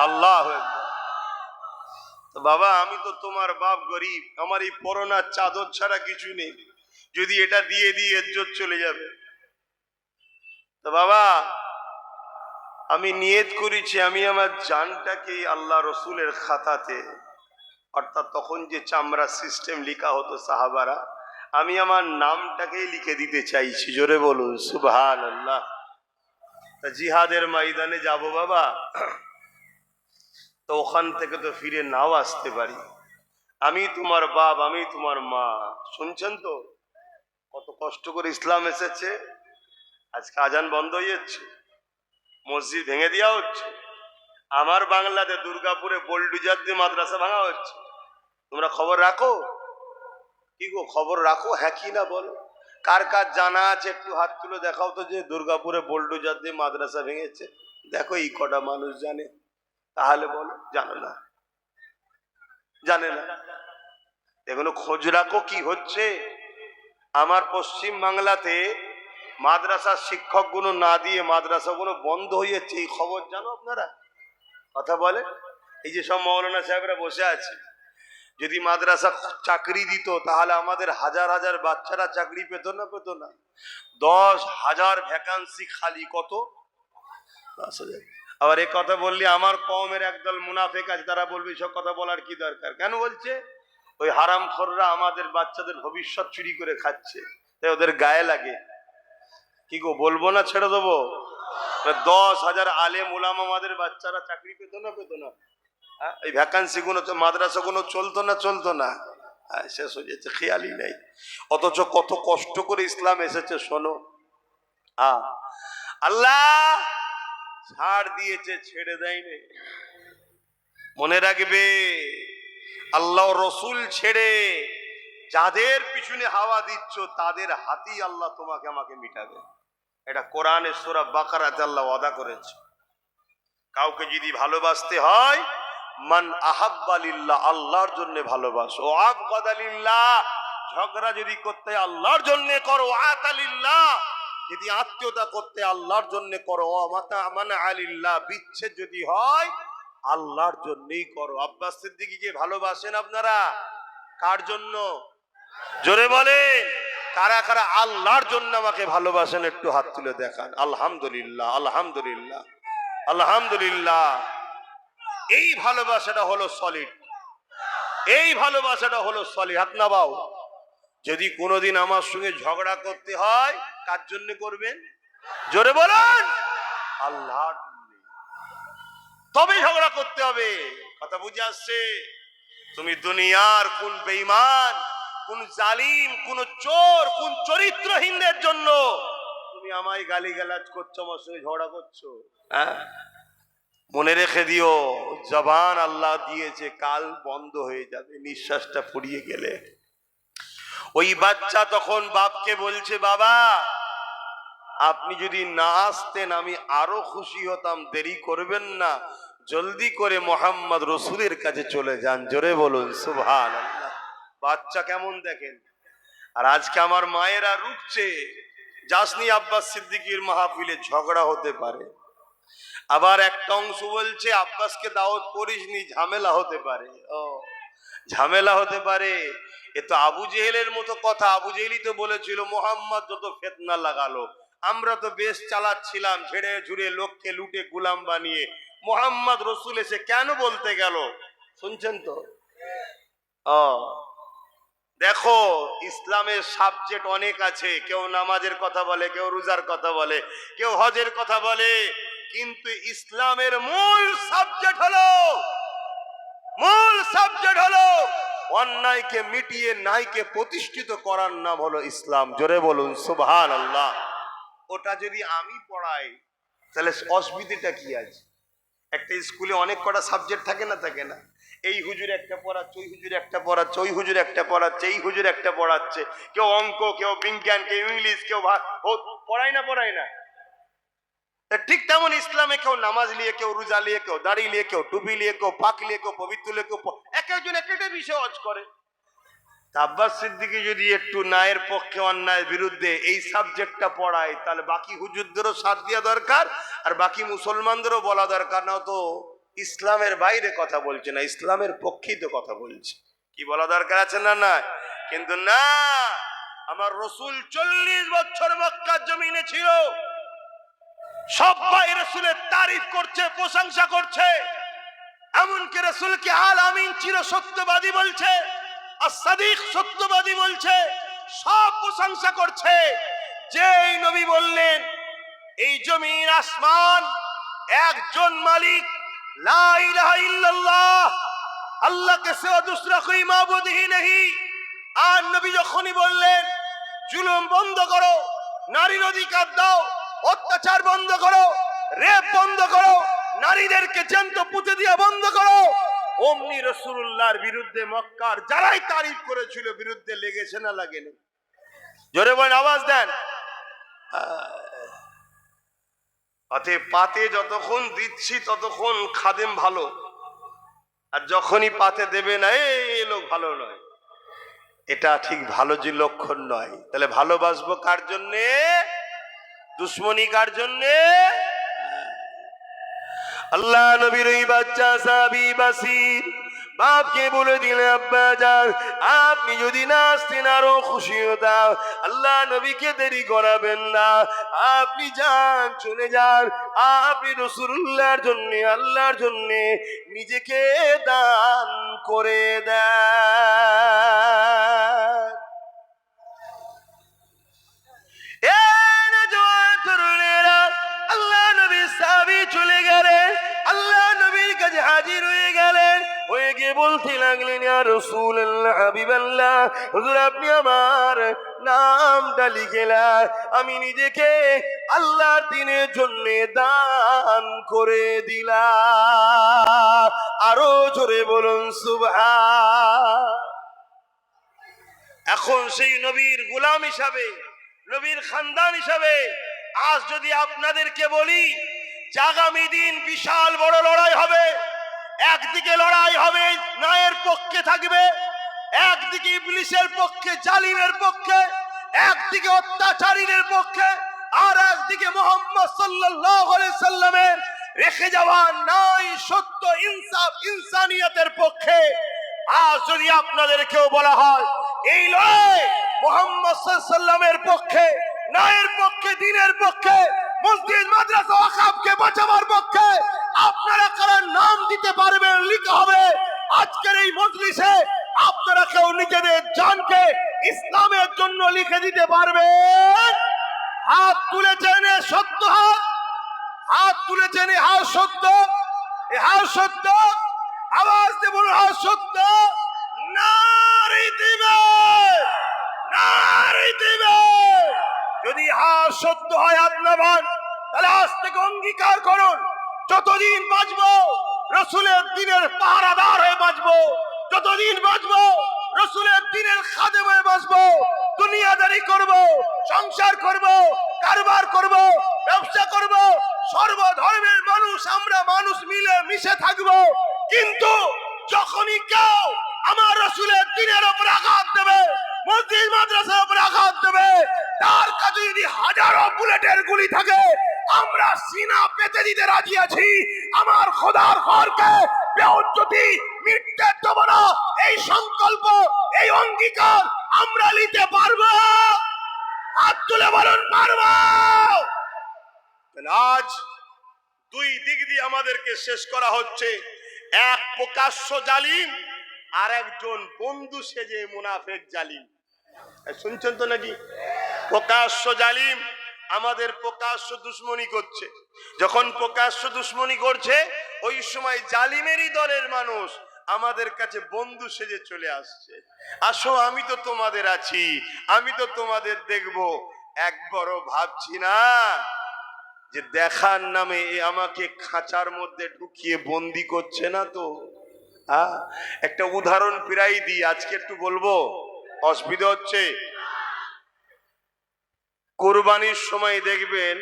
আল্লাহ বাবা, আমি তো তোমার বাপ গরিব, আমার এই পরনার চাদর ছাড়া কিছু নেই, যদি এটা দিয়ে দিয়ে ইজ্জত চলে যাবে। তো বাবা, আমি নিয়ত করেছি আমি আমার জানটাকে আল্লাহ রসুলের খাতাতে, অর্থাৎ তখন যে চামড়া সিস্টেম লিখা হতো সাহাবারা, আমি আমার নামটাকেই লিখে দিতে চাইছি। জোরে বলুন সুবহানাল্লাহ। জিহাদের ময়দানে যাব বাবা, তো ওখান থেকে তো ফিরে নাও আসতে পারি। আমি তোমার বাপ, আমি তোমার মা। শুনছেন তো কত কষ্ট করে ইসলাম এসেছে। আজকে আজান বন্ধ হয়ে যাচ্ছে, মসজিদ ভেঙে দেওয়া হচ্ছে। আমার বাংলাতে দুর্গাপুরে বোলডুজার দিয়ে মাদ্রাসা ভাঙা হচ্ছে। তোমরা খবর রাখো? কি গো, খবর রাখো? হ্যাঁ কি না বলো? কার কার জানা আছে একটু হাত তুলে দেখাও তো, যে দুর্গাপুরে বোলডুজার দিয়ে মাদ্রাসা ভেঙেছে। দেখো এই কটা মানুষ জানে, তাহলে বলো জানে না, জানে না। এগুলো খোঁজ রাখো কি হচ্ছে। আমার পশ্চিম বাংলাতে মাদ্রাসার শিক্ষকগুলো না দিয়ে মাদ্রাসাগুলো বন্ধ হয়ে যাচ্ছে, এই খবর জানো আপনারা? কথা বলে, এই যে সব মৌলানা সাহেবরা বসে আছে, যদি মাদ্রাসা চাকরি দিত তাহলে আমাদের হাজার হাজার বাচ্চারা চাকরি পেত না? পেত না? 10,000 ভ্যাকান্সি খালি, কত? 10,000। আবার এই কথা বললে আমার কওমের একদল মুনাফিক আছে, তারা বলবে সব কথা বলার কি দরকার? কেন বলছে? ওই হারামখোররা আমাদের বাচ্চাদের ভবিষ্যৎ চুরি করে খাচ্ছে, তাই ওদের গায়ে লাগে। কি গো, বলবো না ছেড়ে দেবো? 10,000 আলেম ওলামা আমাদের বাচ্চারা চাকরি পেত না? পেত না? এই ভ্যাকান্সি গুলো তো মাদ্রাসা গুলো চলতো না? চলতো না? শেষ হয়ে যাচ্ছে, খেয়ালই নাই। অথচ কত কষ্ট করে ইসলাম এসেছে, শোনো। আল্লাহ ছাড় দিয়েছে, ছেড়ে দেয়নি। মনে রাখবে, আল্লাহ রসুল ছেড়ে যাদের পিছনে হাওয়া দিচ্ছ তাদের হাতেই আল্লাহ তোমাকে আমাকে মিটাবে। এটা কোরআনের সূরা বাকারাতে আল্লাহ ওয়াদা করেছে। কাউকে যদি ভালোবাসতে হয়, মান আহাব্বা লিল্লাহ, আল্লাহর জন্য ভালোবাসো। ও আবগাদা লিল্লাহ, ঝগড়া যদি করতে আল্লাহর জন্য করো। আতা লিল্লাহ, যদি আত্মীয়তা করতে আল্লাহর জন্য করো। ও মাতা মানা আলিল্লাহ, বিচ্ছেদ যদি হয় আল্লাহর জন্যই করো। আব্বাস সিদ্দিকীকে ভালোবাসেন আপনারা? কার জন্য? জোরে বলেন, কারা কারা আল্লাহর জন্য আমাকে ভালোবাসেন? একটু হাত তুলে দেখান। আলহামদুলিল্লাহ, আলহামদুলিল্লাহ, আলহামদুলিল্লাহ। এই ভালোবাসাটা হলো সলিড, এই ভালোবাসাটা হলো সলিড। হাত নামাও। যদি কোনোদিন আমার সঙ্গে ঝগড়া করতে হয়, কার জন্য করবেন? জোরে বলেন, আল্লাহর জন্য। তবে ঝগড়া করতে হবে। কথা বুঝে আসছে? তুমি দুনিয়ার কোন বেঈমান, কোন জালিম, কোন চোর, কোন চরিত্রহীনদের জন্য তুমি আমায় গালিগালাজ করছো, আমার সঙ্গে ঝগড়া করছো? মনে রেখে দিও, জবান আল্লাহ দিয়েছে, কাল বন্ধ হয়ে যাবে, নিঃশ্বাসটা ফুরিয়ে গেলে। ওই বাচ্চা তখন বাপকে বলছে, বাবা আপনি যদি না আসতেন আমি আরো খুশি হতাম, দেরি করবেন না, জলদি করে মোহাম্মদ রসুলের কাছে চলে যান। জোরে বলুন সুবহানাল্লাহ। বাচ্চা কেমন দেখেন। আর আজকে আমার মায়েরা রুখছে, যাসনি আব্বাস সিদ্দিকীর মাহফিলে, ঝগড়া হতে পারে। আবার একটা অংশ বলছে আব্বাসকে দাওয়াত করিসনি, ঝামেলা হতে পারে। ও ঝামেলা হতে পারে, এ তো আবু জেহেলের মতো কথা। আবু জেহেলই তো বলেছিল মোহাম্মদ যত ফিতনা লাগালো, আমরা তো বেশ চালাচ্ছিলাম, ঝেড়ে ঝুড়ে লোককে লুটে গোলাম বানিয়ে। মোহাম্মদ রসুল এসে কেন বলতে গেল? শুনছেন তো? দেখো, ইসলামের সাবজেক্ট অনেক আছে। কেউ নামাজের কথা বলে, কেউ রোজার কথা বলে, কেউ হজের কথা বলে, কিন্তু ইসলামের মূল সাবজেক্ট হলো অন্যায়কে মিটিয়ে ন্যায়কে প্রতিষ্ঠিত করার নাম হলো ইসলাম। জোরে বলুন সুবহানাল্লাহ। ওটা যদি আমি পড়াই তাহলে অসুবিধাটা কি আছে? একটা স্কুলে অনেক কটা সাবজেক্ট থাকে না? থাকে না? এই হুজুর একটা পড়াচ্ছে, ওই হুজুর একটা পড়াচ্ছে, ওই হুজুর একটা পড়াচ্ছে, এই হুজুর একটা পড়াচ্ছে। কেউ অঙ্ক, কেউ বিজ্ঞান, কেউ ইংলিশ, কেউ পড়ায় না? পড়ায় না? ঠিক তেমন ইসলামে কেউ নামাজ নিয়ে, কেউ রোজা নিয়ে, কেউ দাড়ি নিয়ে, কেউ টুপি নিয়ে, কেউ পাক নিয়ে, কেউ পবিত্র নিয়ে, কেউ এক একজন এক একটা বিষয় হজ করে। আব্বাস সিদ্দিকী যদি একটু ন্যায়ের পক্ষে অন্যায়ের বিরুদ্ধে এই সাবজেক্টটা পড়ায়, তাহলে বাকি হুজুরদেরও সাথ দেওয়া দরকার, আর বাকি মুসলমানদেরও বলা দরকার। না তো ইসলামের বাইরে কথা বলছে না, ইসলামের পক্ষেই তো কথা বলছে। কি বলা দরকার আছে না? না, কিন্তু না, আমার রসুল 40 বছর মক্কার জমিনে ছিল, সবাই রসুলের তারিফ করছে, প্রশংসা করছে। এমনকি রসুলকে আল আমিন চির সত্যবাদী বলছে, আর সাদিক সত্যবাদী বলছে, সব প্রশংসা করছে। যেই নবী বললেন এই জমিন আসমান একজন মালিক, লা ইলাহা ইল্লাল্লাহ, আল্লাহ কে সিওয়া দুসরা কোই মাবুদ হি নেহি। আর নবী যখনই বললেন জুলুম বন্ধ করো, নারীর অধিকার দাও, অত্যাচার বন্ধ করো, রেপ বন্ধ করো, নারীদেরকে জ্যান্ত পুঁতে দিয়া বন্ধ করো, অমনি রাসূলুল্লাহর বিরুদ্ধে মক্কার যারাই তারিফ করেছিল বিরুদ্ধে লেগেছে না লাগেনি? জোরে বলেন, আওয়াজ দেন। পাতে যতক্ষণ দিচ্ছি ততক্ষণ খাদেম ভালো, আর যখনই পাতে দেবে না, এই লোক ভালো নয়, এটা ঠিক ভালো যে লক্ষণ নয়। তাহলে ভালোবাসবো কার জন্যে? দুশ্মনী কার জন্যে? আল্লাহ নবীর ওই বাচ্চা সাহাবী বাসির বাপকে বলে দিলে, আব্বা যান আপনি যদি না আসতেন আরো খুশি হতাম, আল্লাহ নবীকে দেরি করাবেন না, আপনি যান, চলে যান, আপনি রাসূলুল্লাহর জন্য, আল্লাহর জন্য নিজেকে দান করে দেন। আল্লাহ নবী সাহাবী চলে গেলেন, আল্লাহ নবীর কাছে হাজির হয়ে গেলেন, হয়ে গিয়ে বলতে লাগলেন, ইয়া রাসূলুল্লাহ, হাবিবাল্লাহ, হুজুর আপনি আমার নামটা লিখেলেন, আমি নিজেকে আল্লাহর দ্বীনের জন্য দান করে দিলাম। আরো জোরে বলুন সুবহান। এখন সেই নবীর গোলাম হিসাবে, নবীর খানদান হিসাবে আজ যদি আপনাদেরকে বলি যে আগামী দিন বিশাল বড় লড়াই হবে, একদিকে লড়াই হবে ন্যায়ের পক্ষে থাকবে, একদিকে ইবলিসের পক্ষে, জালিমের পক্ষে, একদিকে অত্যাচারীদের পক্ষে, আর একদিকে মুহাম্মদ সাল্লাল্লাহু আলাইহি সাল্লামের রেখে যাওয়া ন্যায়, সত্য, ইনসাফ, ইনসানিয়তের পক্ষে। আজ যদি আপনাদেরকেও বলা হয় এই লড়াই মুহাম্মদ সাল্লাল্লাহু আলাইহি সাল্লামের পক্ষে, ন্যায়ের পক্ষে, দ্বীনের পক্ষে, মসজিদ মাদ্রাসা ওয়াকফকে বাঁচাবার পক্ষে, আপনারা কারা নাম দিতে পারবেন? লিখা হবে আজকের এই মজলিসে। আপনারা কেউ নিজেদের জানকে ইসলামের জন্য লিখে দিতে পারবেন? হাত তুলেছেন সত্য, হাত, হাত তুলেছেন, হাত সত্য, হাত সত্য, আওয়াজ দিয়ে বলুন হাত সত্য। নারী দিবে, নারী দিবে। যদি হাত সত্য হয় আপনার, তাহলে আজ থেকে অঙ্গীকার করুন যতদিন বাঁচবো রাসূলের দ্বীনের পাহারাদার হয়ে বাঁচবো, যতদিন বাঁচবো রাসূলের দ্বীনের খাদেম হয়ে বাঁচবো, দুনিয়াদারি করব, সংসার করব, কারবার করব, ব্যবসা করব, সর্বধর্মের মানুষ আমরা মানুষ মিলে মিশে থাকবো। কিন্তু যখনই কেউ আমার রাসূলের দ্বীনের উপর আঘাত দেবে, মসজিদ মাদ্রাসার উপর আঘাত দেবে, তার কাছে যদি হাজারো বুলেটের গুলি থাকে, আমরা সিনা পেতে দিতে রাজি আছি। আমার খোদার ঘরকে বেউজ্জতি মিটতে দেব না, এই সংকল্প, এই অঙ্গীকার আমরা নিতে পারবো। হাত তুলে বলুন পারবো। আজ দুই দিক দিয়ে আমাদেরকে শেষ করা হচ্ছে, এক প্রকাশ্য জালিম, আর একজন বন্ধু সেজে মুনাফেক জালিম। শুনছেন তো নাকি? প্রকাশ্য জালিম আমাদের প্রকাশ্য দুশ্মনী করছে, যখন প্রকাশ্য দুশ্মনী করছে ওই সময় জালিমেরই দলের মানুষ আমাদের কাছে বন্ধু সেজে চলে আসছে, আসো আমি তো তোমাদের আছি, আমি তো তোমাদের দেখবো। একবারও ভাবছি না যে দেখার নামে এ আমাকে খাঁচার মধ্যে ঢুকিয়ে বন্দি করছে না তো? একটা উদাহরণ প্রায় দিই, আজকে একটু বলবো, অসুবিধা হচ্ছে? কোরবানির সময় দেখবেন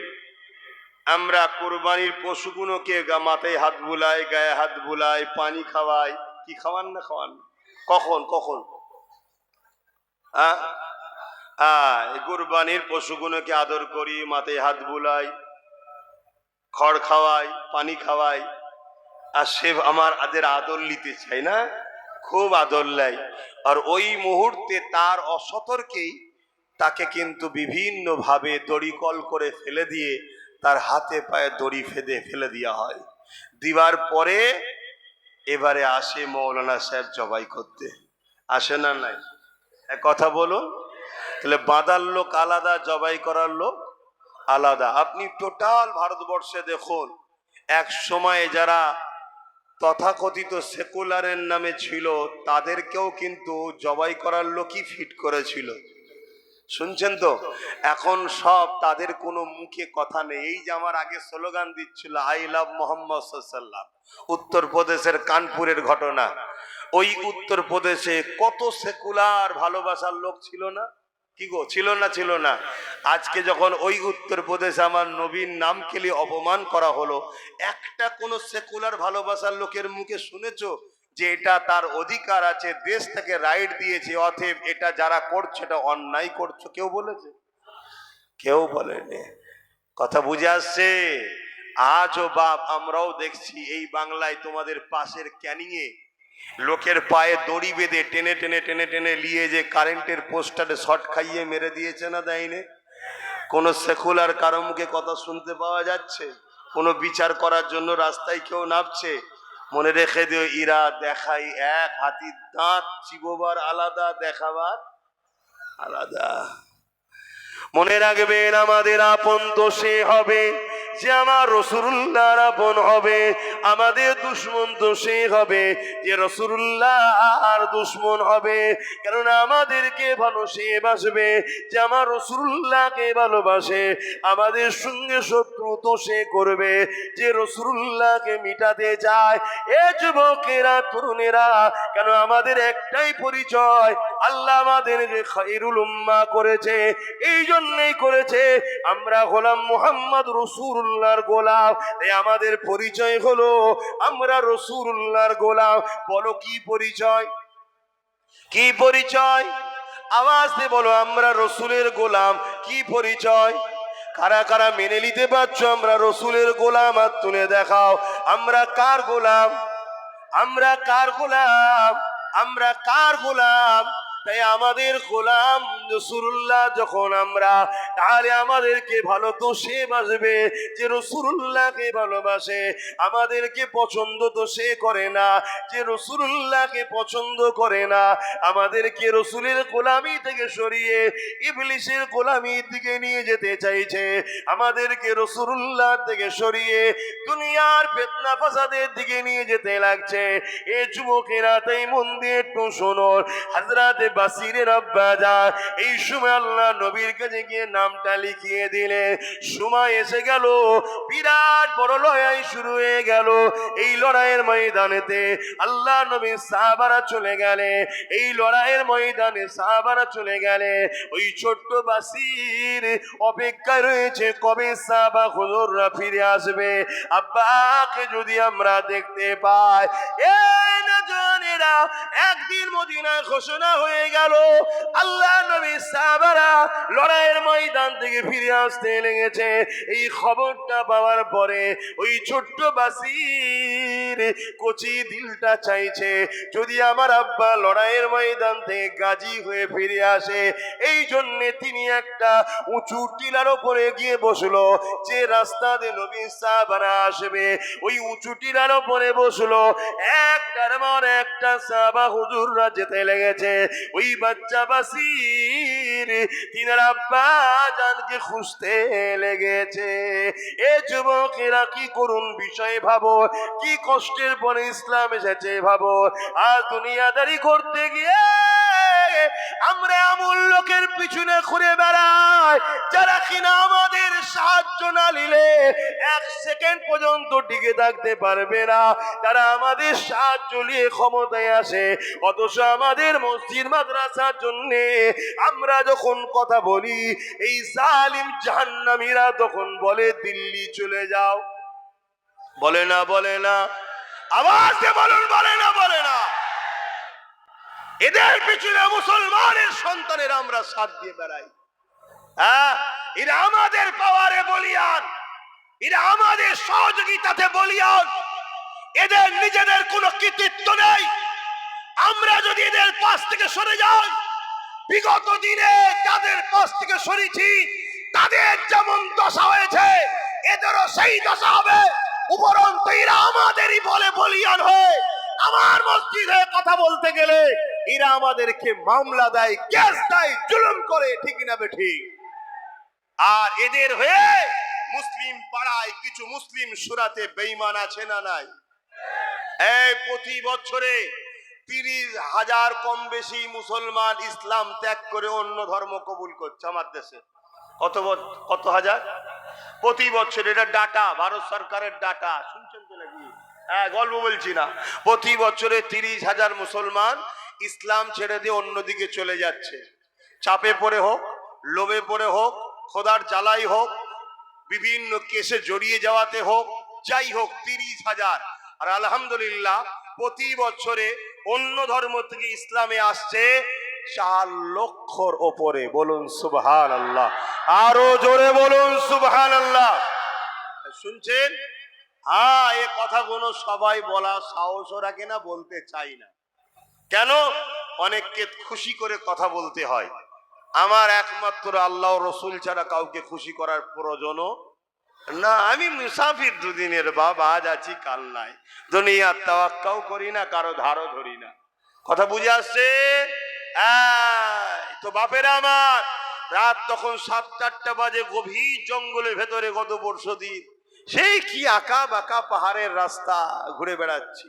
আমরা কোরবানির পশুগুলোকে মাথায় হাত বুলাই, গায়ে হাত বুলাই, পানি খাওয়াই। কি খাওয়ান না খাওয়ান? কখন কখন? কোরবানির পশুগুলোকে আদর করি, মাথায় হাত বুলাই, খড় খাওয়াই, পানি খাওয়াই, আর সে আমাদের আদর নিতে চাই না, খুব আদর নেয়। আর ওই মুহূর্তে তার অসতর্কেই তাকে কিন্তু বিভিন্ন ভাবে দড়িকল করে ফেলে দিয়ে তার হাতে পায়ে দড়ি ফেলে দেওয়া হয়। দিবার পরে এবারে আসে মৌলানা সাহেব জবাই করতে, আসে না নাই? এক কথা বলুন, তাহলে বাঁধার লোক আলাদা, জবাই করার লোক আলাদা। আপনি টোটাল ভারতবর্ষে দেখুন, এক সময়ে যারা তথাকথিত সেকুলারের নামে ছিল তাদেরকেও কিন্তু জবাই করার লোকই ফিট করেছিল। শুনছেন তো? এখন সব তাদের কোনো মুখে কথা নেই। এই যে আমার আগে স্লোগান দিচ্ছিল আই লাভ মোহাম্মদ সাল্লাল্লাহু আলাইহি ওয়াসাল্লাম, উত্তরপ্রদেশের কানপুরের ঘটনা। ওই উত্তরপ্রদেশে কত সেকুলার ভালোবাসার লোক ছিল না? কি গো, ছিল না? ছিল না? আজকে যখন ওই উত্তরপ্রদেশে আমার নবীর নাম খেলে অপমান করা হলো, একটা কোন সেকুলার ভালোবাসার লোকের মুখে শুনেছো যে এটা তার অধিকার আছে, দেশ থেকে রাইট দিয়েছে, অতএব এটা যারা করছে এটা অন্যায় করছো? কেউ বলেছে? কেউ বলেনি। কথা বুঝে আসছে? আজও বাপ আমরাও দেখছি এই বাংলায় তোমাদের পাশের ক্যানিংয়ে লোকের পায়ে দড়ি বেঁধে টেনে টেনে টেনে টেনে নিয়ে যে কারেন্টের পোস্টারে শর্ট খাইয়ে মেরে দিয়েছে না, দেয়নি? কোনো সেকুলার কারো মুখে কথা শুনতে পাওয়া যাচ্ছে? কোনো বিচার করার জন্য রাস্তায় কেউ নামছে? মনে রেখে দিও, ইরা দেখাই এক, হাতির দাঁত চিবোবার আলাদা, দেখাবার আলাদা। মনে রাখবেন, আমাদের আপন তো সে হবে যে আমার রাসূলুল্লাহর আপন হবে, আমাদের দুশমন তো সে হবে যে রাসূলুল্লাহর দুশমন হবে। কেননা আমাদেরকে ভালো সে বাসবে যে আমার রাসূলুল্লাহকে ভালোবাসে, আমাদের সঙ্গে শত্রু তো সে করবে যে রাসূলুল্লাহকে মিটাতে চায়। এ যুবকেরা, তরুণেরা, কেন আমাদের একটাই পরিচয়, আল্লাহ আমাদের যে খায়রুল উম্মাহ করেছে, এই জন্যই করেছে আমরা গোলাম মুহাম্মদ রাসূলুল্লাহর গোলাম। তাই আমাদের পরিচয় হলো আমরা রাসূলুল্লাহর গোলাম। বলো কি পরিচয়? কি পরিচয়? আওয়াজ দিয়ে বলো, আমরা রসুলের গোলাম। কি পরিচয়? কারা কারা মেনে নিতে পারছো আমরা রসুলের গোলাম? আর তুলে দেখাও। আমরা কার গোলাম? আমরা কার গোলাম? আমরা কার গোলাম? তাই আমাদের গোলাম রাসূলুল্লাহ যখন আমরা, তাহলে আমাদেরকে ভালো তো সে বাসবে যে রাসূলুল্লাহকে ভালোবাসে। আমাদেরকে পছন্দ তো সে করে না যে রাসূলুল্লাহকে পছন্দ করে না। আমাদেরকে রসুলের গোলামি থেকে সরিয়ে ইবলিসের গোলামির দিকে নিয়ে যেতে চাইছে। আমাদেরকে রাসূলুল্লাহ থেকে সরিয়ে দুনিয়ার ফিতনা ফাসাদের দিকে নিয়ে যেতে লাগছে। এ যুবকেরা, তাই মন দিয়ে একটু শোনো। হযরত বাসিরের আব্বা যান এই সময় আল্লাহ নবীর কাছে গিয়ে নামটা লিখিয়ে দিলে। সময় এসে গেল, বিরাট বড় লড়াই শুরু হয়ে গেল। এই লড়াইয়ের ময়দানেতে আল্লাহ নবী সাহাবারা চলে গেলে। এই লড়াইয়ের ময়দানে সাহাবারা চলে গেলে। ওই ছোট্ট বাসির অপেক্ষায় রয়েছে কবে সাহাবা হুজুররা ফিরে আসবে। আব্বাকে যদি আমরা দেখতে পাই। এই না জানেরা, একদিন মদিনায় ঘোষণা হয়ে গেল, আল্লাহ নবী সাহাবারা লড়াইয়ের ময়দান থেকে ফিরে আসতে লেগেছে। এই খবরটা পাওয়ার পরে ওই ছোট্ট বাসির কচি দিলটা চাইছে যদি আমার আব্বা লড়াইয়ের ময়দান থেকে গাজী হয়ে ফিরে আসে। এই জন্যে তিনি একটা উঁচু টিলার উপরে গিয়ে বসলো। যে রাস্তা দিয়ে নবী সাহাবারা আসবে, ওই উঁচু টিলার উপরে বসলো। একটার পর একটা সাহাবা হুজুররা যেতে লেগেছে। ওই বাচ্চা বাসির তিনার আব্বা জানকে খুঁজতে লেগেছে। এ যুবকেরা, কি করুন বিষয় ভাবো, কি কষ্টের পরে ইসলাম এসেছে ভাবো। আর দুনিয়াদারি করতে গিয়ে আমরা এমন লোকের পিছনে ঘুরে বেড়াই যারা কিনা আমাদের সাহায্য না নিলে এক সেকেন্ড পর্যন্ত টিকে থাকতে পারবে না। তারা আমাদের সাহায্য নিয়ে ক্ষমতায় আসে, অথচ আমাদের মসজিদ মাদ্রাসার জন্য আমরা যখন কথা বলি, এই জালিম জাহান্নামীরা তখন বলে দিল্লি চলে যাও। বলে না? বলে না? আওয়াজ দিয়ে বলুন, বলে না? বলে না? এদের পিছনে মুসলমানের সন্তানের আমরা সাথ দিয়ে বেড়াই। এরা আমাদের পাওয়ারে বলিয়ান, এরা আমাদের সহযোগিতাতে বলিয়ান। এদের নিজেদের কোনো কৃতিত্ব নেই। আমরা যদি এদের পাশ থেকে সরে যাই, বিগত দিনে যাদের পাশ থেকে সরেছি তাদের যেমন দশা হয়েছে, এদেরও সেই দশা হবে। উপরন্ত এরা আমাদেরই বলে বলিয়ান হয়ে আমার মসজিদে কথা বলতে গেলে এরা আমাদেরকে মামলা দেয়, কেস দেয়, জুলুম করে। ঠিক না বেঠিক? আর এদের হয়ে মুসলিম পাড়ায় কিছু মুসলিম সুরাতে বেঈমান আছে না নাই? এই প্রতি বছরে 30,000 কম বেশি মুসলমান ইসলাম ত্যাগ করে অন্য ধর্ম কবুল করছে আমার দেশে। কত হাজার প্রতি বছর? এটা ডাটা, ভারত সরকারের ডাটা। শুনছেন তো নাকি? গল্প বলছি না। প্রতি বছরে 30,000 মুসলমান ইসলাম ছেড়ে দিয়ে অন্যদিকে চলে যাচ্ছে। চাপে পড়ে হোক, লোভে পড়ে হোক, খোদার জ্বালাই হোক, বিভিন্ন কেসে জড়িয়ে যাওয়াতে হোক, যাই হোক 30,000। আর আলহামদুলিল্লাহ প্রতি বছরে অন্য ধর্ম থেকে ইসলামে আসছে 4 লক্ষর ওপরে। বলুন সুবহানাল্লাহ, আরো জোরে বলুন সুবহানাল্লাহ। শুনছেন? হ্যাঁ, এ কথাগুলো সবাই বলা সাহসও রাখে না, বলতে চাই না। কেন? অনেককে খুশি করে কথা বলতে হয়। আমার একমাত্র আল্লাহ রসুল ছাড়া কাউকে খুশি করার প্রয়োজনও না। আমি মুসাফির, দুদিনের বাবা, আজ আছি কাল নাই। দুনিয়ার তাওয়াক্কাও করি না, কারো ধারও ধরি না। কথা বুঝে আসছে? তো বাপেরা আমার, রাত তখন 7-8টা বাজে, গভীর জঙ্গলের ভেতরে গত পরশুদিন সেই কি আঁকা বাঁকা পাহাড়ের রাস্তা ঘুরে বেড়াচ্ছি।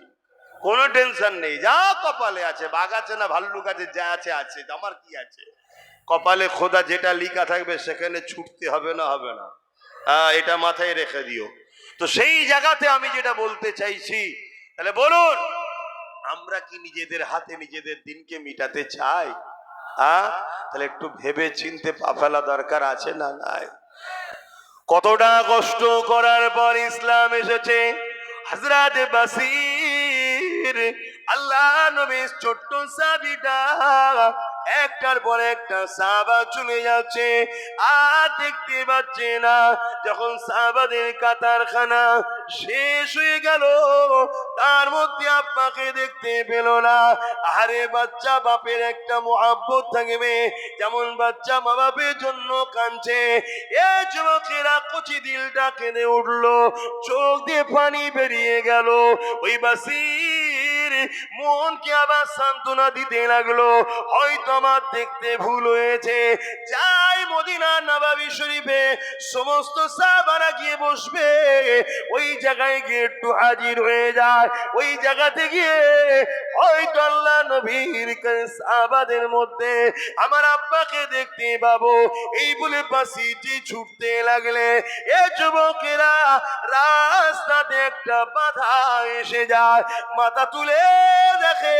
কোনো টেনশন নেই, যা কপালে আছে, বাঘ আছে না ভাল্লুক আছে, যা আছে আছে, আমার কি আছে। কপালে খোদা যেটা লিখা থাকবে সেখানে ছুটতে হবে না, হবে না। এটা মাথায় রেখে দিও। তো সেই জায়গাতে আমি যেটা বলতে চাইছি, তাহলে বলুন, আমরা কি নিজেদের হাতে নিজেদের দিনকে মিটাতে চাই? তাহলে একটু ভেবে চিনতে পা ফেলা দরকার আছে না নাই? কতটা কষ্ট করার পর ইসলাম এসেছে। হযরত বাসির, আল্লাহ নবীর ছোট্ট সাহাবীটা একটার পর একটা সাহাবা চলে যাচ্ছে, আর দেখতে পাচ্ছে না। যখন সাহাবাদের কাতারখানা শেষ হয়ে গেল, তার মধ্যে আব্বাকে দেখতে পেল না। আরে বাচ্চা বাপের একটা মহব্বত থাকবে, যেমন বাচ্চা মা বাপের জন্য কাঁদছে। এ যুবকেরা কচি দিলটা কেঁদে উঠলো, চোখ দিয়ে পানি বেরিয়ে গেল। ওই বাসির মনকে আবার সান্ত্বনা দিতে লাগলো, হয়তো আমার দেখতে ভুল হয়েছে, যাই মদিনা নববী শরীফে সমস্ত সাহাবারা গিয়ে বসবে, ওই জায়গায় গিয়ে একটু হাজির হয়ে যায়। ওই জায়গাতে গিয়ে হয়তো আল্লাহ নবীর সাহাবাদের মধ্যে আমার আব্বাকে দেখতে পাবো, এই বলে বাসিটি ছুটতে লাগলে। এ যুবকেরা, রাস্তাতে একটা বাধা এসে যায়, মাথা তুলে দেখে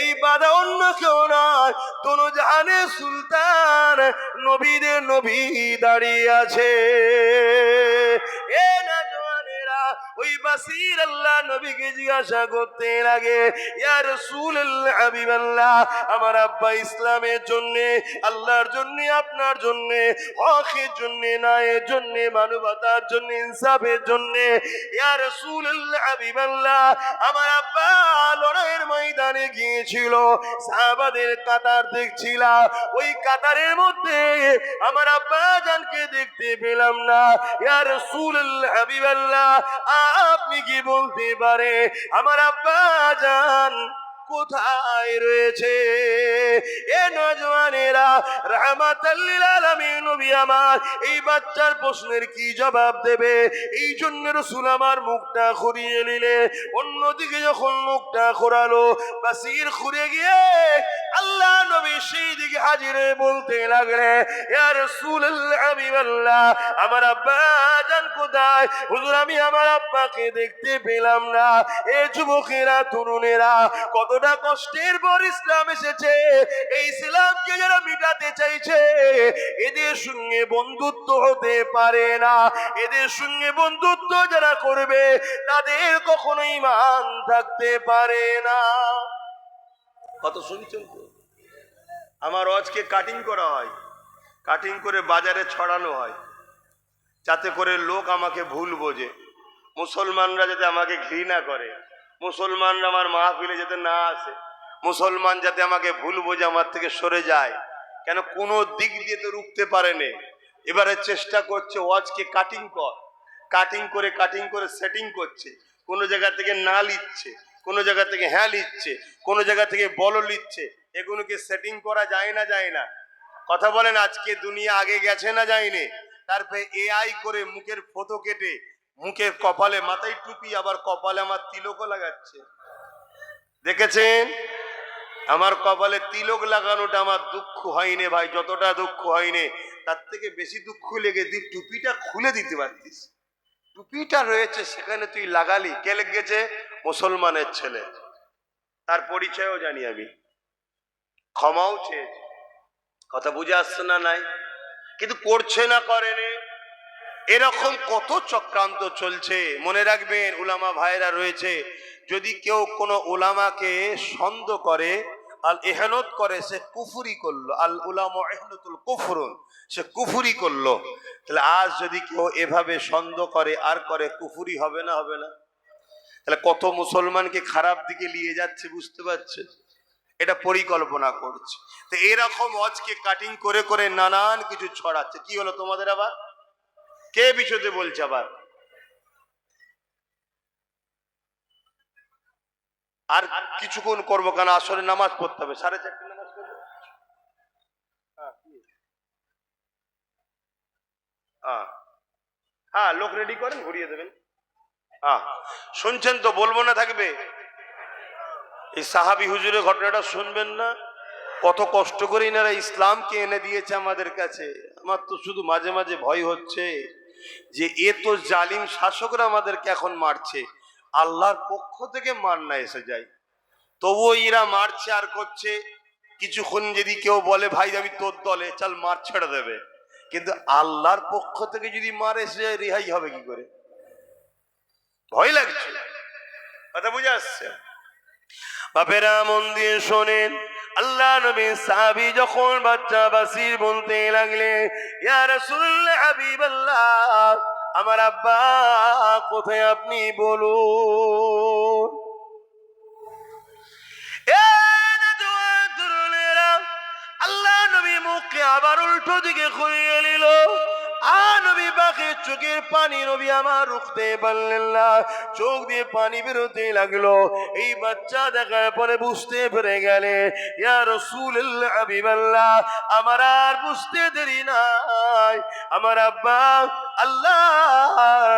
এই বাধা অন্য কেউ নয়, দোজাহানের সুলতান নবীদের নবী দাঁড়িয়ে আছে। এ না জওয়ানেরা, ওই বাসির আল্লাহ নবীকে জিজ্ঞাসা করতে লাগে, ইয়া রাসূলুল্লাহ, হাবিবাল্লাহ, আমার আব্বা ইসলামের জন্য, আল্লাহর জন্য, আপনার জন্য, হকের জন্য, ন্যায়ের জন্য, মানবতার জন্য, ইনসাফের জন্য, ইয়া রাসূলুল্লাহ, হাবিবাল্লাহ, আমার আব্বা লড়াইয়ের ময়দানে গিয়েছিল, সাহাবাদের কাতার দেখছিলাম, ওই কাতারের মধ্যে আমার আব্বা জানকে দেখতে পেলাম না। ইয়া রাসূলুল্লাহ, হাবিবাল্লাহ, আপনি কি বলতে পারে আমার আব্বা জান কোথায় রয়েছে? এ নওজওয়ানেরা, রাহমাতাল লিল আলামিন নবী আমার এই বাচ্চার প্রশ্নের কি জবাব দেবে? এই জন্য রাসূল আমার মুখটা ঘুরিয়ে নিলে, অন্যদিকে যখন মুখটা ঘোরালো, বাসির ঘুরে গিয়ে আল্লাহ নবী সেই দিকে হাজির হয়ে বলতে লাগলে, ইয়া রাসূলুল্লাহ, হাবিবাল্লাহ, আমার আব্বা জান কোথায়? হুজুর, আমি আমার আব্বাকে দেখতে পেলাম না। এ যুবকেরা, তরুণেরা, কতটা কষ্টের পর ইসলাম এসেছে। এই ইসলামকে যারা মিটাতে চাইছে, এদের সঙ্গে বন্ধুত্ব হতে পারে না। এদের সঙ্গে বন্ধুত্ব যারা করবে, তাদের কখনো ঈমান থাকতে পারে না। কত শুনছেন তো? আমার ওয়াজকে কাটিং করা হয়, কাটিং করে বাজারে ছড়ানো হয়, যাতে করে লোক আমাকে ভুল বোঝে, মুসলমানরা যাতে আমাকে ঘৃণা করে, মুসলমানরা আমার মাহফিলে যাতে না আসে, মুসলমান যাতে আমাকে ভুল বোঝে, আমার থেকে সরে যায়। কেন? কোনো দিক দিয়ে তো রুখতে পারেনি। এবারে চেষ্টা করছে ওয়াজকে কাটিং কর, কাটিং করে সেটিং করছে। কোনো জায়গা থেকে না লিখছে, কোনো জায়গা থেকে হ্যাঁ লিখছে, কোনো জায়গা থেকে বল লিখছে। এগুলোকে সেটিং করা যায় না, যায় না? কথা বলেন, আজকে দুনিয়া আগে গেছে না যায়নি? তারপরে এআই করে মুখের ফটো কেটে মুখে কপালে মাথায় টুপি, আবার কপালে আমার তিলকও লাগাচ্ছে। দেখেছেন? আমার কপালে তিলক লাগানোটা আমার দুঃখ হয়নি ভাই, যতটা দুঃখ হয়নি তার থেকে বেশি দুঃখ লেগে তুই টুপিটা খুলে দিতে পারতিস। টুপিটা রয়েছে সেখানে তুই লাগালি, কে লেগেছে? মুসলমানের ছেলে, তার পরিচয়ও জানি আমি, ক্ষমাও চেয়েছে। কথা বুঝে আসছে না? নাই, কিন্তু করছে না, করেনি। এরকম কত চক্রান্ত চলছে। মনে রাখবেন, উলামা ভাইরা রয়েছে, যদি কেউ কোনো উলামাকে সন্দেহ করে, আল ইহনত করে, সে কুফরি করলো। আল উলামা ইহনতুল কুফরুন, সে কুফরি করলো। তাহলে আজ যদি কেউ এভাবে সন্দেহ করে আর করে, কুফরি হবে না? হবে না? তাহলে কত মুসলমানকে খারাপ দিকে নিয়ে যাচ্ছে, বুঝতে পারছে? এটা পরিকল্পনা করছে। তো এরকম ওয়াজকে কাটিং করে করে নানান কিছু ছড়াচ্ছে। কি হলো তোমাদের আবার? কে বিচতে বলছে আবার? আর কিছুক্ষণ করবো, কেন আসলে নামাজ পড়তে হবে, 4:30 নামাজ পড়বো। হ্যাঁ, লোক রেডি করেন, ঘুরিয়ে দেবেন। শুনছেন তো? বলবো না থাকবে? এই সাহাবী হুজুরের ঘটনাটা শুনবেন না? কত কষ্ট করে এনারা ইসলামকে এনে দিয়েছে আমাদের কাছে। আমার তো শুধু মাঝে মাঝে ভয় হচ্ছে যে এ তো জালিম শাসকরা আমাদেরকে এখন মারছে, আল্লাহর পক্ষ থেকে মার না এসে যায়, তবুও এরা মারছে আর করছে। কিছুক্ষণ যদি কেউ বলে ভাই আমি তোর দলে, চল মার ছেড়ে দেবে, কিন্তু আল্লাহর পক্ষ থেকে যদি মার এসে যায়, রেহাই হবে কি করে? ভয় লাগছে। কথা বুঝে আসছে? বাপেরা মন দিয়ে শোনেন, আল্লাহ নবী সাহাবী যখন বাচ্চা বাসির বলতে লাগলে, ইয়া রাসূলুল্লাহ হাবিবাল্লাহ, আমার আব্বা কোথায় আপনি বলুন। আল্লাহ নবী মুখকে আবার উল্টো দিকে ঘুরিয়ে নিল। নবী বাকি চোখের পানি নবী আমার রুখতে পারলেন না, চোখ দিয়ে পানি বেরোতে লাগলো। এই বাচ্চা দেখার পরে বুঝতে পেরে গেলে, ইয়া রাসূলুল্লাহ হাবিবাল্লাহ, আমার আর বুঝতে দেরি নাই, আমার আব্বা আল্লাহ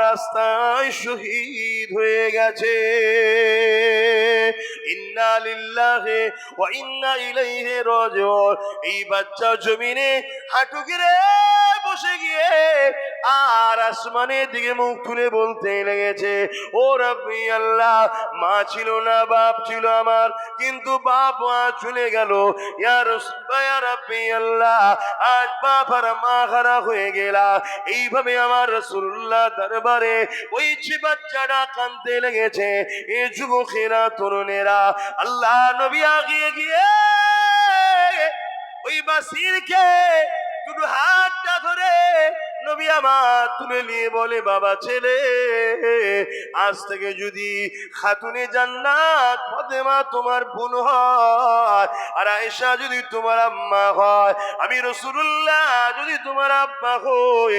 রাস্তায় শহীদ হয়ে গেছে। ইন্না লিল্লাহি ওয়া ইন্না ইলাইহি রাজিউন। এই বাচ্চা জমিনে হাঁটু গেড়ে বসে গিয়ে আর আসমানের দিকে মুখ তুলে বলতে লেগেছে, ও রাব্বি আল্লাহ, মা ছিল না, বাপ ছিল আমার, কিন্তু বাপ চলে গেল। ইয়া রাসূলুল্লাহ, ইয়া রাব্বি আল্লাহ, আজ বাপ আর মা হারা হয়ে গেলা। এইভাবে আমার রাসূলুল্লাহ দরবারে ওই বাচ্চাটা কাঁদতে লেগেছে। এ যুবকেরা, তরুণেরা, আল্লাহ নবী আগিয়ে গিয়ে ওই বাসিরকে দুটো হাতটা ধরে নবী আমার তুলে নিয়ে বলে, বাবা ছেলে, আজ থেকে যদি খাতুনে জান্নাত ফাতেমা তোমার বোন হয়, আর আয়েশা যদি তোমার আম্মা হয়, আমি রাসূলুল্লাহ যদি তোমার আব্বা হই,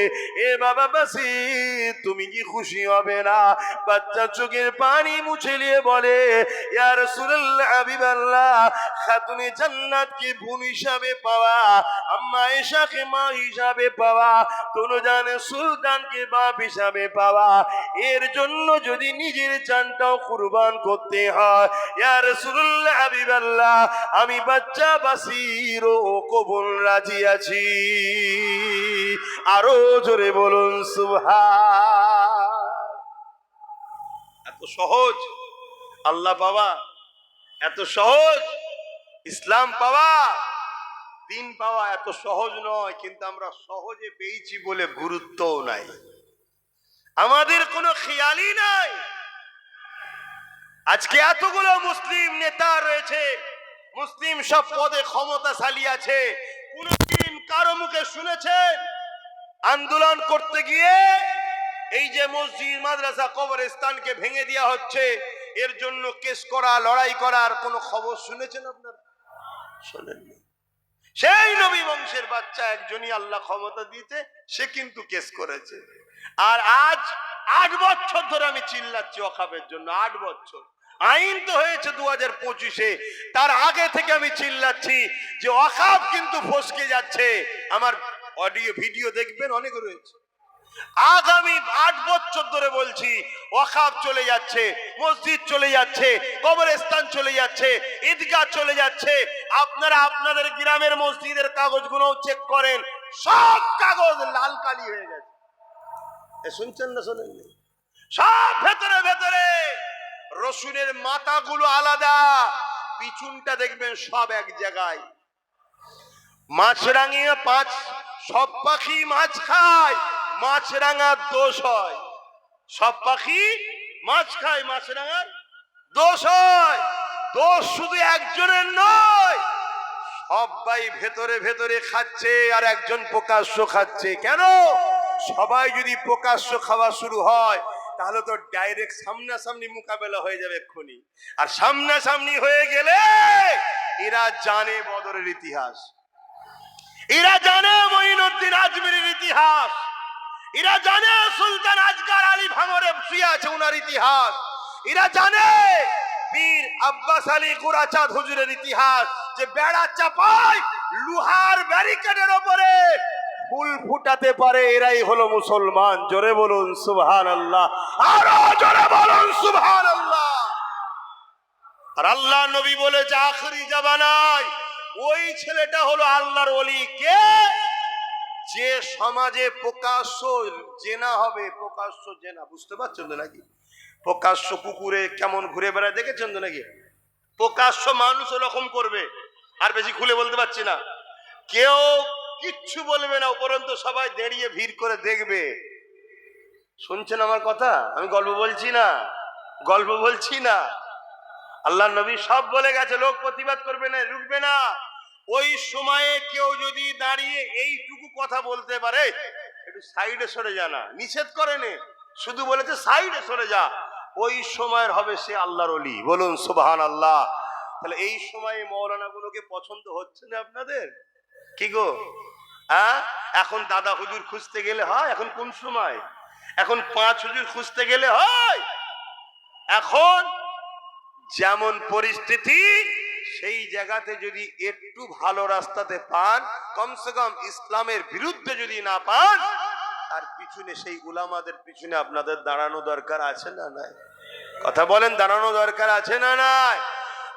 এ বাবা বাসির, তুমি কি খুশি হবে না? বাচ্চা চোখের পানি মুছে নিয়ে বলে, ইয়া রাসূলুল্লাহ হাবিবাল্লাহ, খাতুনে জান্নাত কি বোন হিসাবে পাওয়া, আম্মা আয়েশাকে মা হিসাবে পাওয়া, জানে সুলতানকে বাপ হিসাবে পাওয়া, এর জন্য যদি নিজের জানটাও কুরবান করতে হয়, ইয়া রাসূলুল্লাহ হাবিবাল্লাহ, আমি বাচ্চা বাসিরও কবুল রাজি আছি। আরো জোরে বলুন সুবহান। এত সহজ আল্লাহ পাওয়া, এত সহজ ইসলাম পাওয়া, দিন পাওয়া এত সহজ নয়। কিন্তু আমরা সহজে পেয়েছি বলে গুরুত্বও নাই, আমাদের কোনো খেয়ালই নাই। আজকে এতগুলো মুসলিম নেতা রয়েছে, মুসলিম সব পদে ক্ষমতাশালী আছে, কোনদিন কারো মুখে শুনেছেন আন্দোলন করতে গিয়ে এই যে মসজিদ, মাদ্রাসা, কবরস্থানকে ভেঙে দেওয়া হচ্ছে, এর জন্য কেস করা, লড়াই করার কোনো খবর শুনেছেন আপনারা? শোনেননি। সেই নবী বংশের বাচ্চা একজনই আল্লাহ ক্ষমতা দিতে, সে কিন্তু কেস করেছে। আর আজ 8 বছর ধরে আমি চিল্লাচ্ছি ওয়াকফের জন্য। 8 বছর আইন তো হয়েছে 2025-এ, তার আগে থেকে আমি চিল্লাচ্ছি যে ওয়াকফ কিন্তু ফসকে যাচ্ছে। আমার অডিও ভিডিও দেখবেন, অনেক রয়েছে। আগামী 8 বছর ধরে বলছি, ওয়াকফ চলে যাচ্ছে, মসজিদ চলে যাচ্ছে, কবরস্থান চলে যাচ্ছে, ঈদগাহ চলে যাচ্ছে। আপনারা আপনাদের গ্রামের মসজিদের কাগজগুলো চেক করেন, সব কাগজ লাল কালি হয়ে গেছে। শুনছেন না শোনেননি? সব ভেতরে ভেতরে রসুনের মাথাগুলো আলাদা, পিছনটা দেখবেন সব এক জায়গায়। মাছরাঙিয়া 5 সব পাখি মাছ খায়, মাছরাঙার দোষ হয়। সব পাখি মাছ খায়, মাছরাঙার দোষ হয়। দোষ শুধু একজনের নয়, সবাই ভেতরে ভেতরে খাচ্ছে আর একজন প্রকাশ্য খাচ্ছে। কেন? সবাই যদি প্রকাশ্য খাওয়া শুরু হয় তাহলে তো ডাইরেক্ট সামনাসামনি মোকাবেলা হয়ে যাবে এক্ষুনি। আর সামনাসামনি হয়ে গেলে এরা জানে বদরের ইতিহাস, এরা জানে মঈনুদ্দিন আজমিরের ইতিহাস, এরা জানে সুলতান আজকার আলী ভাঙরে শুয়ে আছে ওনার ইতিহাস, এরা জানে পীর আব্বাস আলী গোরাচাঁদ হুজুরের ইতিহাস, যে বেড়া চাপায় লোহার ব্যারিকেডের উপরে ফুল ফুটাতে পারে এরাই হলো মুসলমান। জোরে বলুন সুবহানাল্লাহ, আরো জোরে বলুন সুবহানাল্লাহ। আর আল্লাহ নবী বলেছে আখরি জামানায় ওই ছেলেটা হলো আল্লাহর ওলি। কে? যে সমাজে প্রকাশ্য জেনা হবে, প্রকাশ্য জেনা, বুঝতে পারছেন তো নাকি? প্রকাশ্য কুকুরে কেমন ঘুরে বেড়ায় দেখেছেন তো নাকি? প্রকাশ্য মানুষ ওরকম করবে। আর বেশি খুলে বলতে পারছি না, কেউ কিচ্ছু বলবে না, উপরন্ত সবাই দাঁড়িয়ে ভিড় করে দেখবে। শুনছেন আমার কথা? আমি গল্প বলছি না, গল্প বলছি না। আল্লাহ নবী সব বলে গেছে, লোক প্রতিবাদ করবে না, রুখবে না। ওই সময়ে কেউ যদি দাঁড়িয়ে এইটুকু কথা বলতে পারে, একটু সাইডে সরে যা, না নিষেধ করেনি, শুধু বলেছে সাইডে সরে যা, ওই সময়ের হবে সে আল্লাহর ওলি। বলুন সুবহানাল্লাহ। তাহলে এই সময়ে মৌলানা গুলোকে পছন্দ হচ্ছে না আপনাদের? কি গো, হ্যাঁ? এখন দাদা হুজুর খুঁজতে গেলে হয়? এখন কোন সময়? এখন পাঁচ হুজুর খুঁজতে গেলে হয়? এখন যেমন পরিস্থিতি, সেই জায়গাতে যদি একটু ভালো রাস্তাতে পান, কমসে কম ইসলামের বিরুদ্ধে যদি না পান, তার পিছনে সেই উলামাদের পিছনে আপনাদের দাঁড়ানো দরকার আছে না নাই? কথা বলেন, দাঁড়ানো দরকার আছে না নাই?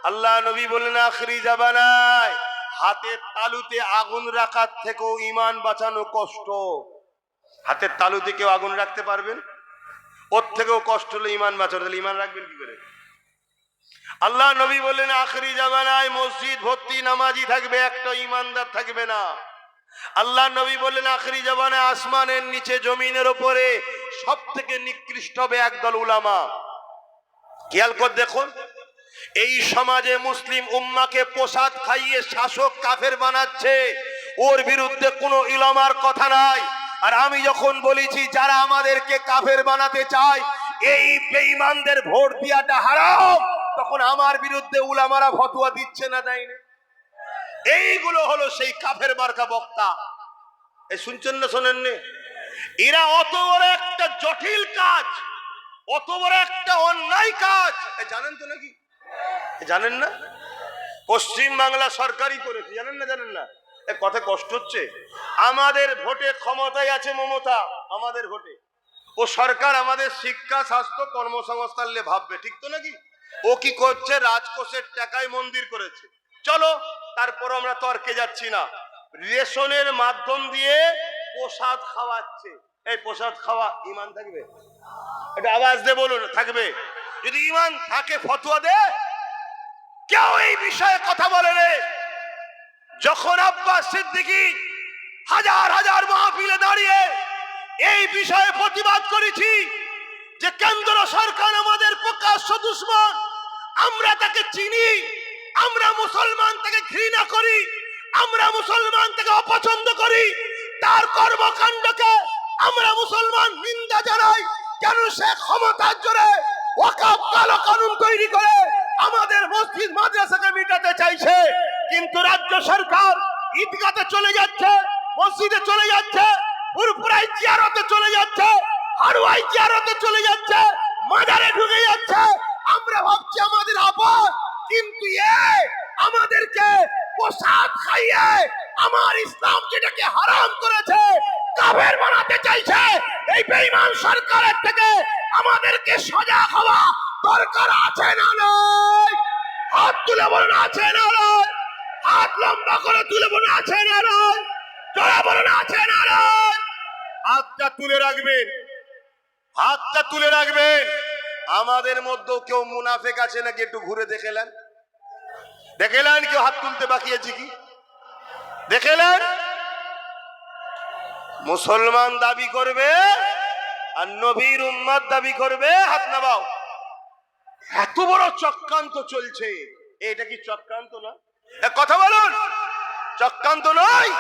আল্লাহ নবী বললেন আখরি জামানায় হাতের তালুতে আগুন রাখার থেকেও ঈমান বাঁচানো কষ্ট। হাতের তালুতে কেউ আগুন রাখতে পারবেন? ওর থেকেও কষ্ট হলো ঈমান বাঁচানো। তাহলে ঈমান রাখবেন কি করে? আল্লাহ নবী বললেন আখরি জামানায় মসজিদ ভর্তি নামাজি থাকবে, একটা ঈমানদার থাকবে না। আল্লাহ নবী বললেন আখরি জামানায় আসমানের নিচে জমিনের উপরে সব থেকে নিকৃষ্ট হবে একদল উলামা। খেয়াল করে দেখুন, এই সমাজে মুসলিম উম্মাকে প্রসাদ খাইয়ে শাসক কাফের বানাচ্ছে, ওর বিরুদ্ধে কোনো ইলামার কথা নাই। আর আমি যখন বলেছি যারা আমাদেরকে কাফের বানাতে চায় এই বেঈমানদের ভোট দেওয়াটা হারাম, তখন আমার বিরুদ্ধে উলামারা ফতোয়া দিচ্ছে না, দেয় না? এইগুলো হলো সেই কাফের মার্কা বক্তা। এই শুনছেন না শোনেননি? এরা অত বড় একটা জটিল কাজ, অত বড় একটা অন্যায় কাজ জানেন তো নাকি? জানেন না? পশ্চিম বাংলা সরকারই করেছে, জানেন না? জানেন না? কথা কষ্ট হচ্ছে। আমাদের ভোটে ক্ষমতায় আছে মমতা, আমাদের ভোটে ও সরকার আমাদের শিক্ষা স্বাস্থ্য কর্মসংস্থান নিয়ে ভাববে, ঠিক তো নাকি? ও কি করছে? রাজকোষের টাকায় মন্দির করেছে। চলো, তারপর আমরা তর্কে যাচ্ছি না। রেশনের মাধ্যম দিয়ে প্রসাদ খাওয়াচ্ছে। এই প্রসাদ খাওয়া ঈমান থাকবে? এটা আওয়াজ দিয়ে বলুন, থাকবে? যদি ঈমান থাকে ফতোয়া দে। কেউ এই বিষয়ে কথা বলে রে। যখন আব্বাস সিদ্দিকী হাজার হাজার মাহফিলে দাঁড়িয়ে এই বিষয়ে প্রতিবাদ করেছি যে কেন্দ্র সরকার আমাদের প্রকাশ্য দুশমন, আমরা তাকে চিনি, আমরা মুসলমান তাকে ঘৃণা করি, আমরা মুসলমান তাকে অপছন্দ করি, তার কর্মকাণ্ডকে আমরা মুসলমান নিন্দা জানাই। কেন সে ক্ষমতার জোরে ওয়াকফ কালো কানুন তৈরি করে আমাদের মসজিদ মাদ্রাসাকে মিটাতে চাইছে, কিন্তু রাজ্য সরকার ঈদগাতে চলে যাচ্ছে, মসজিদে চলে যাচ্ছে, পুরপুরাই জিয়ারতে চলে যাচ্ছে, হারুয়াই জিয়ারতে চলে যাচ্ছে, মাজারে ঢুকে যাচ্ছে। আমরা ভাবছি আমাদের আপদ, কিন্তু আমাদেরকে প্রসাদ খাইয়ে আমার ইসলাম যেটাকে হারাম করেছে কাফের বানাতে চাইছে। এই বেঈমান সরকারের থেকে আমাদেরকে সজাগ হওয়া দরকার আছে না নয়? হাত তুলে বলুন আছে না নয়? হাত লম্বা করে তুলে বলুন আছে না নয়? জোরে বলুন আছে না নয়? হাতটা তুলে রাখবেন, হাতটা তুলে রাখবেন। আমাদের মধ্যেও কেউ মুনাফেক আছে নাকি? একটু ঘুরে দেখেলেন, দেখেলেন কেউ হাত তুলতে বাকি আছে কি? দেখেলেন? মুসলমান দাবি করবে আর নবীর উম্মত দাবি করবে, হাত নামাও। এত বড় চক্রান্ত চলছে, এটা কি চক্রান্ত না? কথা বলুন, চক্রান্ত নয়?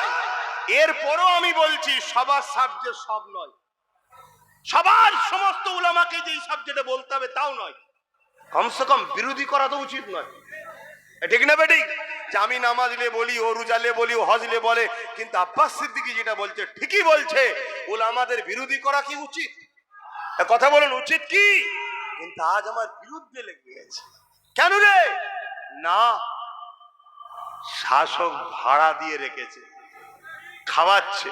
এরপরও আমি বলছি সবার সাবজেক্ট সব নয়, সবার সমস্ত উলামাকে যেই সাবজেক্টে বলতে হবে তাও নয়, কমসে কম বিরোধী করা তো উচিত নয়। ঠিক না বেটি? যে আমি নামাজলে বলি, ও রোজালে বলি, ও হজলে বলে, কিন্তু আব্বাস সিদ্দিকী যেটা বলছে ঠিকই বলছে, উলামাদের বিরোধী করা কি উচিত? কথা বলুন, উচিত কি? কিন্তু আজ আমার বিরুদ্ধে লেগে গেছে। কেন রে? না, শাসক ভাড়া দিয়ে রেখেছে, খাওয়াচ্ছে।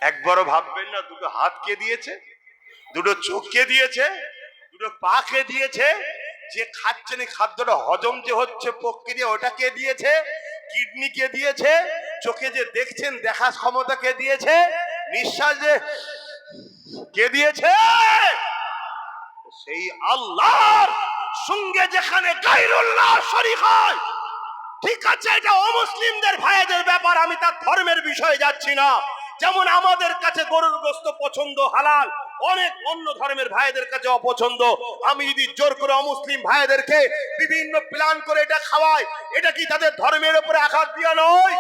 একবারও ভাববেন না দুটো হাত কে দিয়েছে, দুটো চোখ কে দিয়েছে, দুটো পা কে দিয়েছে, যে খাচ্ছেন খাদ্যটা হজম যে হচ্ছে প্রক্রিয়া ওটা কে দিয়েছে, কিডনি কে দিয়েছে, চোখে যে দেখছেন দেখার ক্ষমতা কে দিয়েছে, নিঃশ্বাস যে কে দিয়েছে? সেই আল্লাহর সঙ্গে যেখানে গায়রুল্লাহ শরীক হয়, ঠিক আছে এটা অমুসলিমদের ভাইদের ব্যাপার, আমি তার ধর্মের বিষয়ে যাচ্ছি না। যেমন আমাদের কাছে গরুর গোশত পছন্দ হালাল, অনেক অন্য ধর্মের ভাইদের কাছে অপছন্দ। আমি যদি জোর করে অমুসলিম ভাইদেরকে বিভিন্ন প্ল্যান করে এটা খাওয়াই, এটা কি তাদের ধর্মের উপরে আঘাত দিয়া নয়?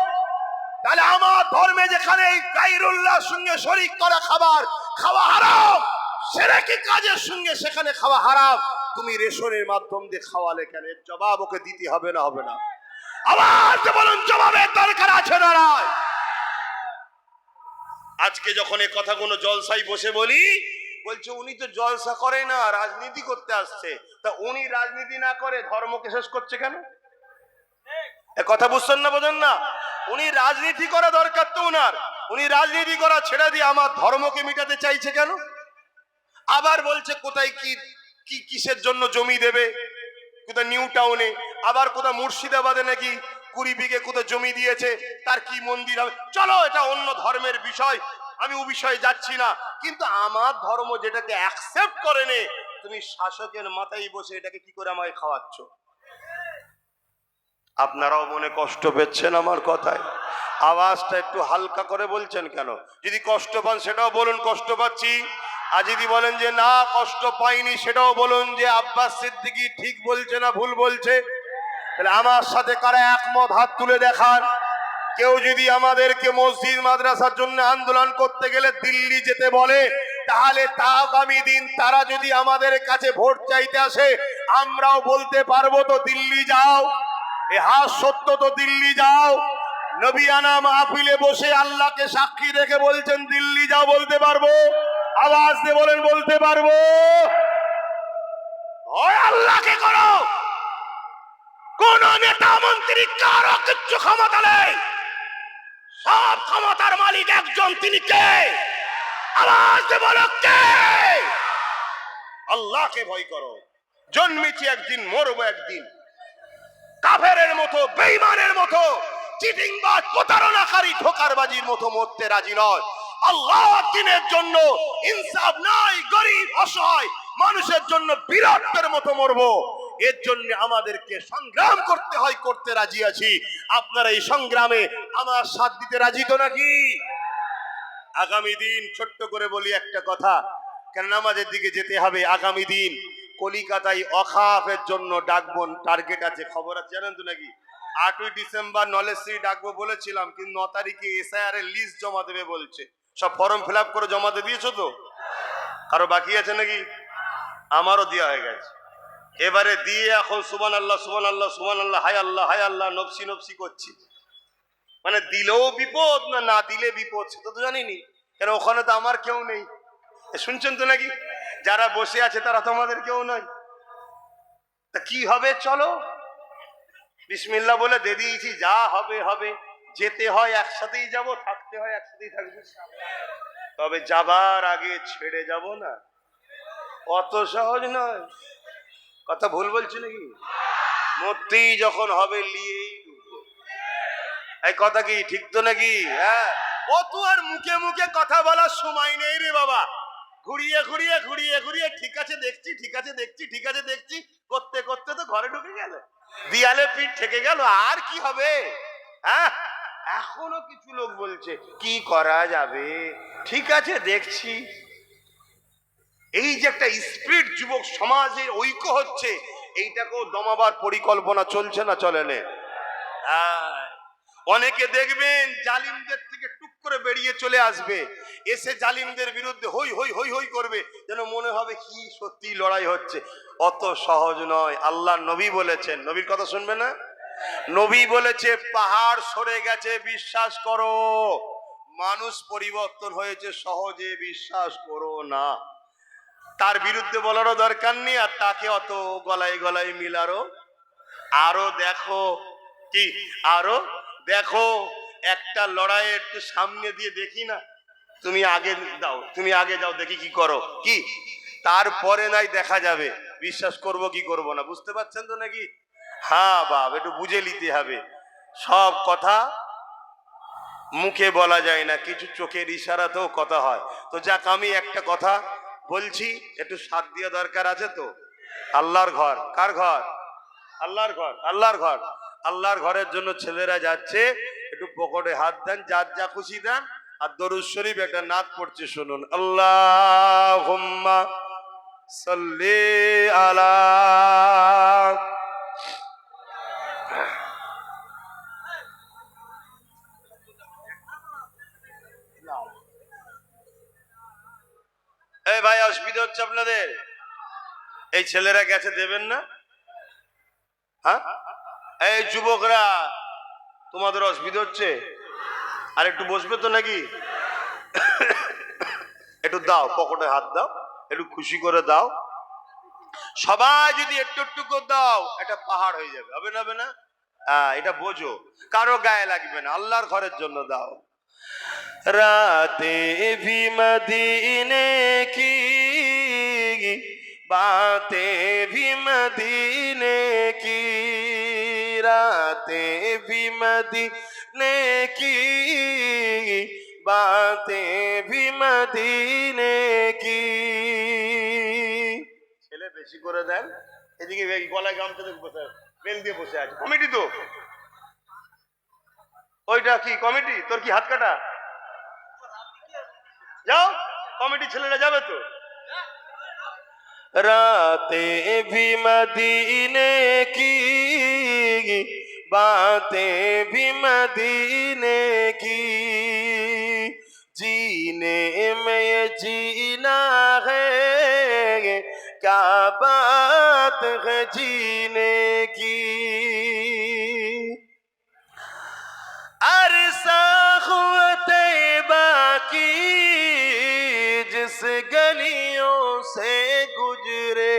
তাহলে আমার ধর্মে যেখানে এই গায়রুল্লাহর সঙ্গে শরীক করা খাবার খাওয়া হারাম, শিরকি কাজের সঙ্গে সেখানে খাওয়া হারাম, তুমি রেশনের মাধ্যম দিয়ে খাওয়ালে কেন? এর জবাব ওকে দিতে হবে না? হবে না? আওয়াজ বলুন, জবাবের দরকার আছে না নাই? আজকে যখন এই কথাগুলো জলসায় বসে বলি, বলছে উনি তো জলসা করে না, রাজনীতি করতে আসছে। তা উনি রাজনীতি না করে ধর্মকে শেষ করছে কেন? এ কথা বুঝছেন না, বোঝেন না? উনি রাজনীতি করা দরকার তো উনার, উনি রাজনীতি করা ছেড়ে দিয়ে আমার ধর্মকে মিটাতে চাইছে কেন? আবার বলছে কোথায় কি কি কিসের জন্য জমি দেবে, কোথায় নিউ টাউনে, আবার কোথায় মুর্শিদাবাদে নাকি 20 বিঘে কোথায় জমি দিয়েছে, তার কি মন্দির হবে। চলো এটা অন্য ধর্মের বিষয়, আমি ও বিষয়ে যাচ্ছি না, কিন্তু আমার ধর্ম যেটাকে অ্যাকসেপ্ট করে নে, তুমি শাসকের মাথায় বসে এটাকে কি করে আমায় খাওয়াচ্ছ? আপনারাও মনে কষ্ট পেচ্ছেন আমার কথায়? আওয়াজটা একটু হালকা করে বলছেন কেন? যদি কষ্ট পান সেটাও বলুন কষ্ট পাচ্ছি, আর যদি বলেন যে না কষ্ট পাইনি সেটাও বলুন যে আব্বাস সিদ্দিকী ঠিক বলছে না ভুল বলছে। তাহলে আমার সাথে কারা একমত হাত তুলে দেখান। কেউ যদি আমাদেরকে মসজিদ মাদ্রাসার জন্য আন্দোলন করতে গেলে দিল্লি যেতে বলে, তাহলে তা আগামী দিন তারা যদি আমাদের কাছে ভোট চাইতে আসে, আমরাও বলতে পারবো তো দিল্লি যাও, এ হাত সত্য তো দিল্লি যাও। নবিয়ানা মাহফিলে বসে আল্লাহকে সাক্ষী রেখে বলছেন দিল্লি যাও, বলতে পারবো? আওয়াজ দিয়ে বলেন বলতে পারবো? ওই আল্লাহকে করো, কোন নেতা মন্ত্রী কারো কিচ্ছু ক্ষমতা নেই, সব ক্ষমতার মালিক একজন, তিনি কে? আওয়াজ দিয়ে বলো কে? আল্লাহকে ভয় করো। জন্মেছি একদিন, মরবো একদিন। কাফেরের মতো, বেঈমানের মতো, চিটিংবাজ, প্রতারণাকারী, ধোঁকারবাজির মতো মরতে রাজি নয়। আল্লাহর দ্বীনের জন্য ইনসাফ নাই, গরিব অসহায় মানুষের জন্য বীরত্বের মতো মরবো। এর জন্য আমাদেরকে সংগ্রাম করতে হয়, করতে রাজি আছি। আপনারা এই সংগ্রামে আমার সাথ দিতে রাজি তো নাকি? আগামী দিন ছোট্ট করে বলি একটা কথা, কেন নামাজের দিকে যেতে হবে। আগামী দিন কলিকাতায় অখাফের জন্য ডাকবো, টার্গেট আছে, খবর আছে জানেন তো নাকি? 8ই ডিসেম্বর নলেজশ্রী ডাকবো বলেছিলাম, কিন্তু 9 তারিখে এসআইআর এর লিস্ট জমা দেবে বলছে। সব ফর্ম ফিল আপ করে জমা দিয়ে দিয়েছো তো? কারো বাকি আছে নাকি? আমারও দেওয়া হয়ে গেছে। এবারে দিয়ে এখন সুবহানাল্লাহ সুবহানাল্লাহ সুবহানাল্লাহ, হায় আল্লাহ হায় আল্লাহ, নফসি নফসি করছি। মানে দিলেও বিপদ, না না দিলে বিপদ, সেটা তো জানিনি, কেন ওখানে তো আমার কেউ নেই। শুনছেন তো নাকি? যারা বসে আছে তারা তোমাদের কেউ নয়। তা কি হবে? চলো বিসমিল্লাহ বলে দিয়ে দিয়েছি, যা হবে হবে। যেতে হয় একসাথেই যাব, থাকতে হয় একসাথেই থাকবে। তবে যাবার আগে ছেড়ে যাব না, অত সহজ নয়। কথা ভুল বলছি নাকি? মরতেই যখন হবে লিয়েই ঢুকবো। এই কথা কি ঠিক তো নাকি? হ্যাঁ, অত আর মুখে মুখে কথা বলার সময় নেই রে বাবা। ঘুরিয়ে ঘুরিয়ে ঘুরিয়ে ঘুরিয়ে ঠিক আছে দেখছি, ঠিক আছে দেখছি, ঠিক আছে দেখছি করতে করতে তো ঘরে ঢুকে গেল, দিয়ালে পিঠ থেকে গেল, আর কি হবে? হ্যাঁ, এখনো কিছু লোক বলছে কি করা যাবে, ঠিক আছে দেখছি। এই যে একটা স্পিরিট যুবক সমাজের ঐক্য হচ্ছে, এইটাকেও দমাবার পরিকল্পনা চলছে না চলে না? অনেকে দেখবেন জালিমদের থেকে টুক করে বেরিয়ে চলে আসবে, এসে জালিমদের বিরুদ্ধে হই হই হই হই করবে, যেন মনে হবে কি সত্যি লড়াই হচ্ছে। অত সহজ নয়। আল্লাহ নবী বলেছেন, নবীর কথা শুনবে না? নবী বলেছে পাহাড় সরে গেছে বিশ্বাস করো, মানুষ পরিবর্তন হয়েছে সহজে বিশ্বাস করো না। তার বিরুদ্ধে বলারও দরকার নেই, আর তাকে অত গলায় গলায় মিলারও। আরো দেখো কি, আরো দেখো, একটা লড়াই একটু সামনে দিয়ে দেখি না, তুমি আগে দাও, তুমি আগে যাও, দেখি কি করো, কি তারপরে নাই দেখা যাবে বিশ্বাস করব কি করব না। বুঝতে পারছেন তো নাকি? হ্যাঁ বাপ, একটু বুঝে নিতে হবে। সব কথা মুখে বলা যায় না, কিছু চোখের ইশারাতেও কথা হয়। তো যাক, আমি একটা কথা বলছি, একটু সাথ দেওয়া দরকার আছে তো। আল্লাহর ঘর, কার ঘর? আল্লাহর ঘর, আল্লাহর ঘর। আল্লাহর ঘরের জন্য ছেলেরা যাচ্ছে, একটু পকেটে হাত দেন, যার যা খুশি দেন, আর দরুদ শরীফ একটা নাত পড়ছে, শুনুন। আল্লাহুম্মা সাল্লি আলা। এই ভাই, অসুবিধা হচ্ছে আপনাদের? এই ছেলেরা গেছে, দেবেন না? হ্যাঁ, এই যুবকরা, তোমাদের অসুবিধা হচ্ছে? আর একটু বসবে তো নাকি? একটু দাও, পকেটে হাত দাও, একটু খুশি করে দাও। সবাই যদি একটু একটু করে দাও, একটা পাহাড় হয়ে যাবে। হবে না? হবে না? এটা বোঝো, কারো গায়ে লাগবে না, আল্লাহর ঘরের জন্য দাও। রাতে ভি মদিনে কি বাতে ভি মদিনে কি, রাতে ভি মদিনে কি বাতে ভি মদিনে কি। ছেলে বেশি করে দেন। এদিকে গলায় গামছা দিয়ে বসে, বেল দিয়ে বসে আছে। কমিটি তো ওইটা কি কমিটি? তোর কি হাত কাটা? যাও, কমিটি ছেলেরা যাবে তো। রাতে ভি মদিনে কি বাতে ভি মদিনে কি, जीने में ये जीना है, क्या बात है जीने की। अरसा हुआ तैबा की जिस गलियों से गुजरे,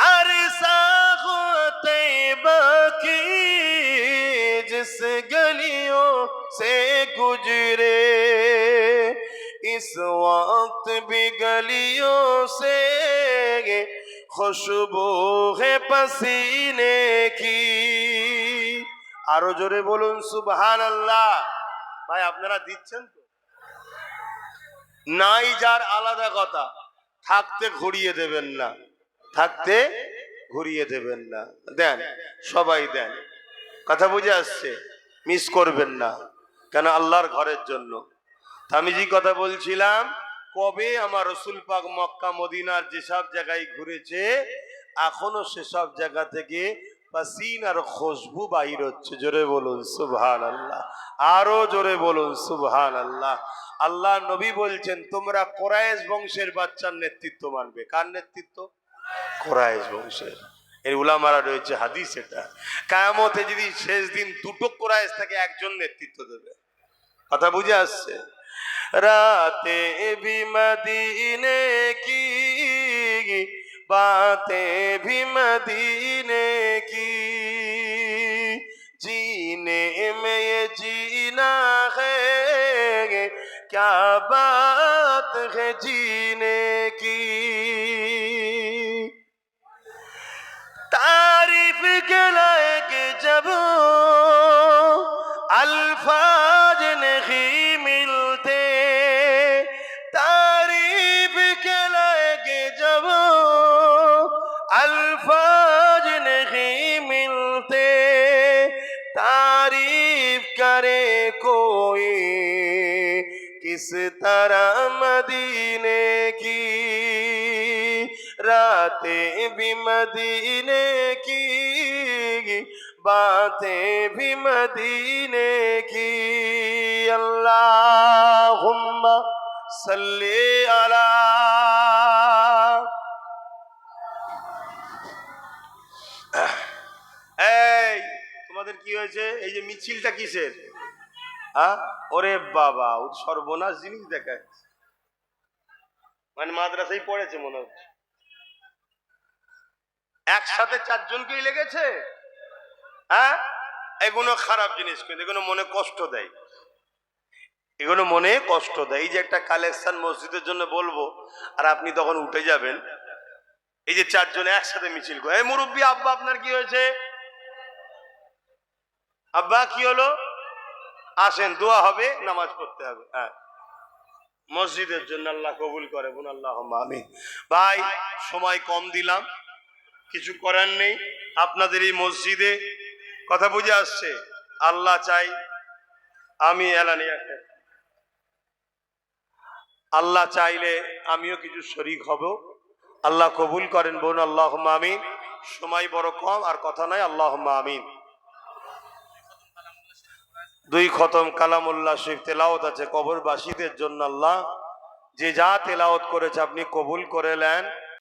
अरसा हुआ तैबा की जिस गलियों से गुजरे, इस वक्त भी गलियों से खुशबू है पसीने की। আরো জোরে বলুন সুবহানাল্লাহ। ভাই আপনারা দিচ্ছেন তো? নাই যার আলাদা কথা, থাকতে ঘুরিয়ে দেবেন না, থাকতে ঘুরিয়ে দেবেন না। দেন, সবাই দেন। কথা বুঝে আসছে? মিস করবেন না, কেন আল্লাহর ঘরের জন্য। আমি যে কথা বলছিলাম, কবে আমার রসুল পাক মক্কা মদিনার যেসব জায়গায় ঘুরেছে, এখনো সেসব জায়গা থেকে পাসিন আর খুশবু বাহির হচ্ছে। জোরে বলুন সুবহানাল্লাহ, আরো জোরে বলুন সুবহানাল্লাহ। আল্লাহ নবী বলছেন, তোমরা কোরাইশ বংশের বাচ্চার নেতৃত্ব মানবে। কার নেতৃত্ব? কোরাইশ বংশের। এর উলামারা রয়েছে হাদিস। এটা কিয়ামতে যদি শেষ দিন দুটো কোরাইশ থেকে একজন নেতৃত্ব দেবে। কথা বুঝে আসছে? রাতে ভি মদিনে কি বাতে ভি মদিনে কি, जीने में ये जीना है, क्या बात है जीने की। तारीफ के लायक जब अल्फाज नहीं मिलते, तारीफ के लायक जब अल्फाज नहीं मिलते, तारीफ करे कोई किस तरह मदीने की। रातें भी मदीने की, बातें भी मदीने की। अल्लाहुम्मा सल्ली अला। এই তোমাদের কি হয়েছে? এই যে মিছিলটা কিসের? হ্যাঁ, ওরে বাবা, ও সর্বনাশ জিনিস দেখায়। মানে মাদ্রাসায় পড়েছে মনে হচ্ছে। একসাথে চারজনকেই লেগেছে। হ্যাঁ, এগুলো খারাপ জিনিস, কিন্তু এগুলো মনে কষ্ট দেয়, এগুলো মনে কষ্ট দেয়। এই যে একটা কালেকশন মসজিদের জন্য বলবো, আর আপনি তখন উঠে যাবেন। এই যে চারজন একসাথে মিছিল করে, এই মুরব্বী আব্বা আপনার কি হয়েছে? আব্বা কি হলো? আসেন, দোয়া হবে, নামাজ পড়তে হবে। হ্যাঁ, মসজিদের জন্য আল্লাহ কবুল করে, বোন আল্লাহ আমিন। ভাই, সময় কম দিলাম, কিছু করার নেই। আপনাদের এই মসজিদে কথা বুঝে আসছে। আল্লাহ চাই, আমি এলানি একটা, আল্লাহ চাইলে আমিও কিছু শরীক হব। আল্লাহ কবুল করেন, বোন আল্লাহ আমিন। সময় বড় কম, আর কথা নাই, আল্লাহ আমিন। 2 খতম কালামুল্লাহ শরীফ তেলাওয়াত আছে কবরবাসীদের জন্য। আল্লাহ যে যা তেলাওয়াত করেছে আপনি কবুল করে নেন।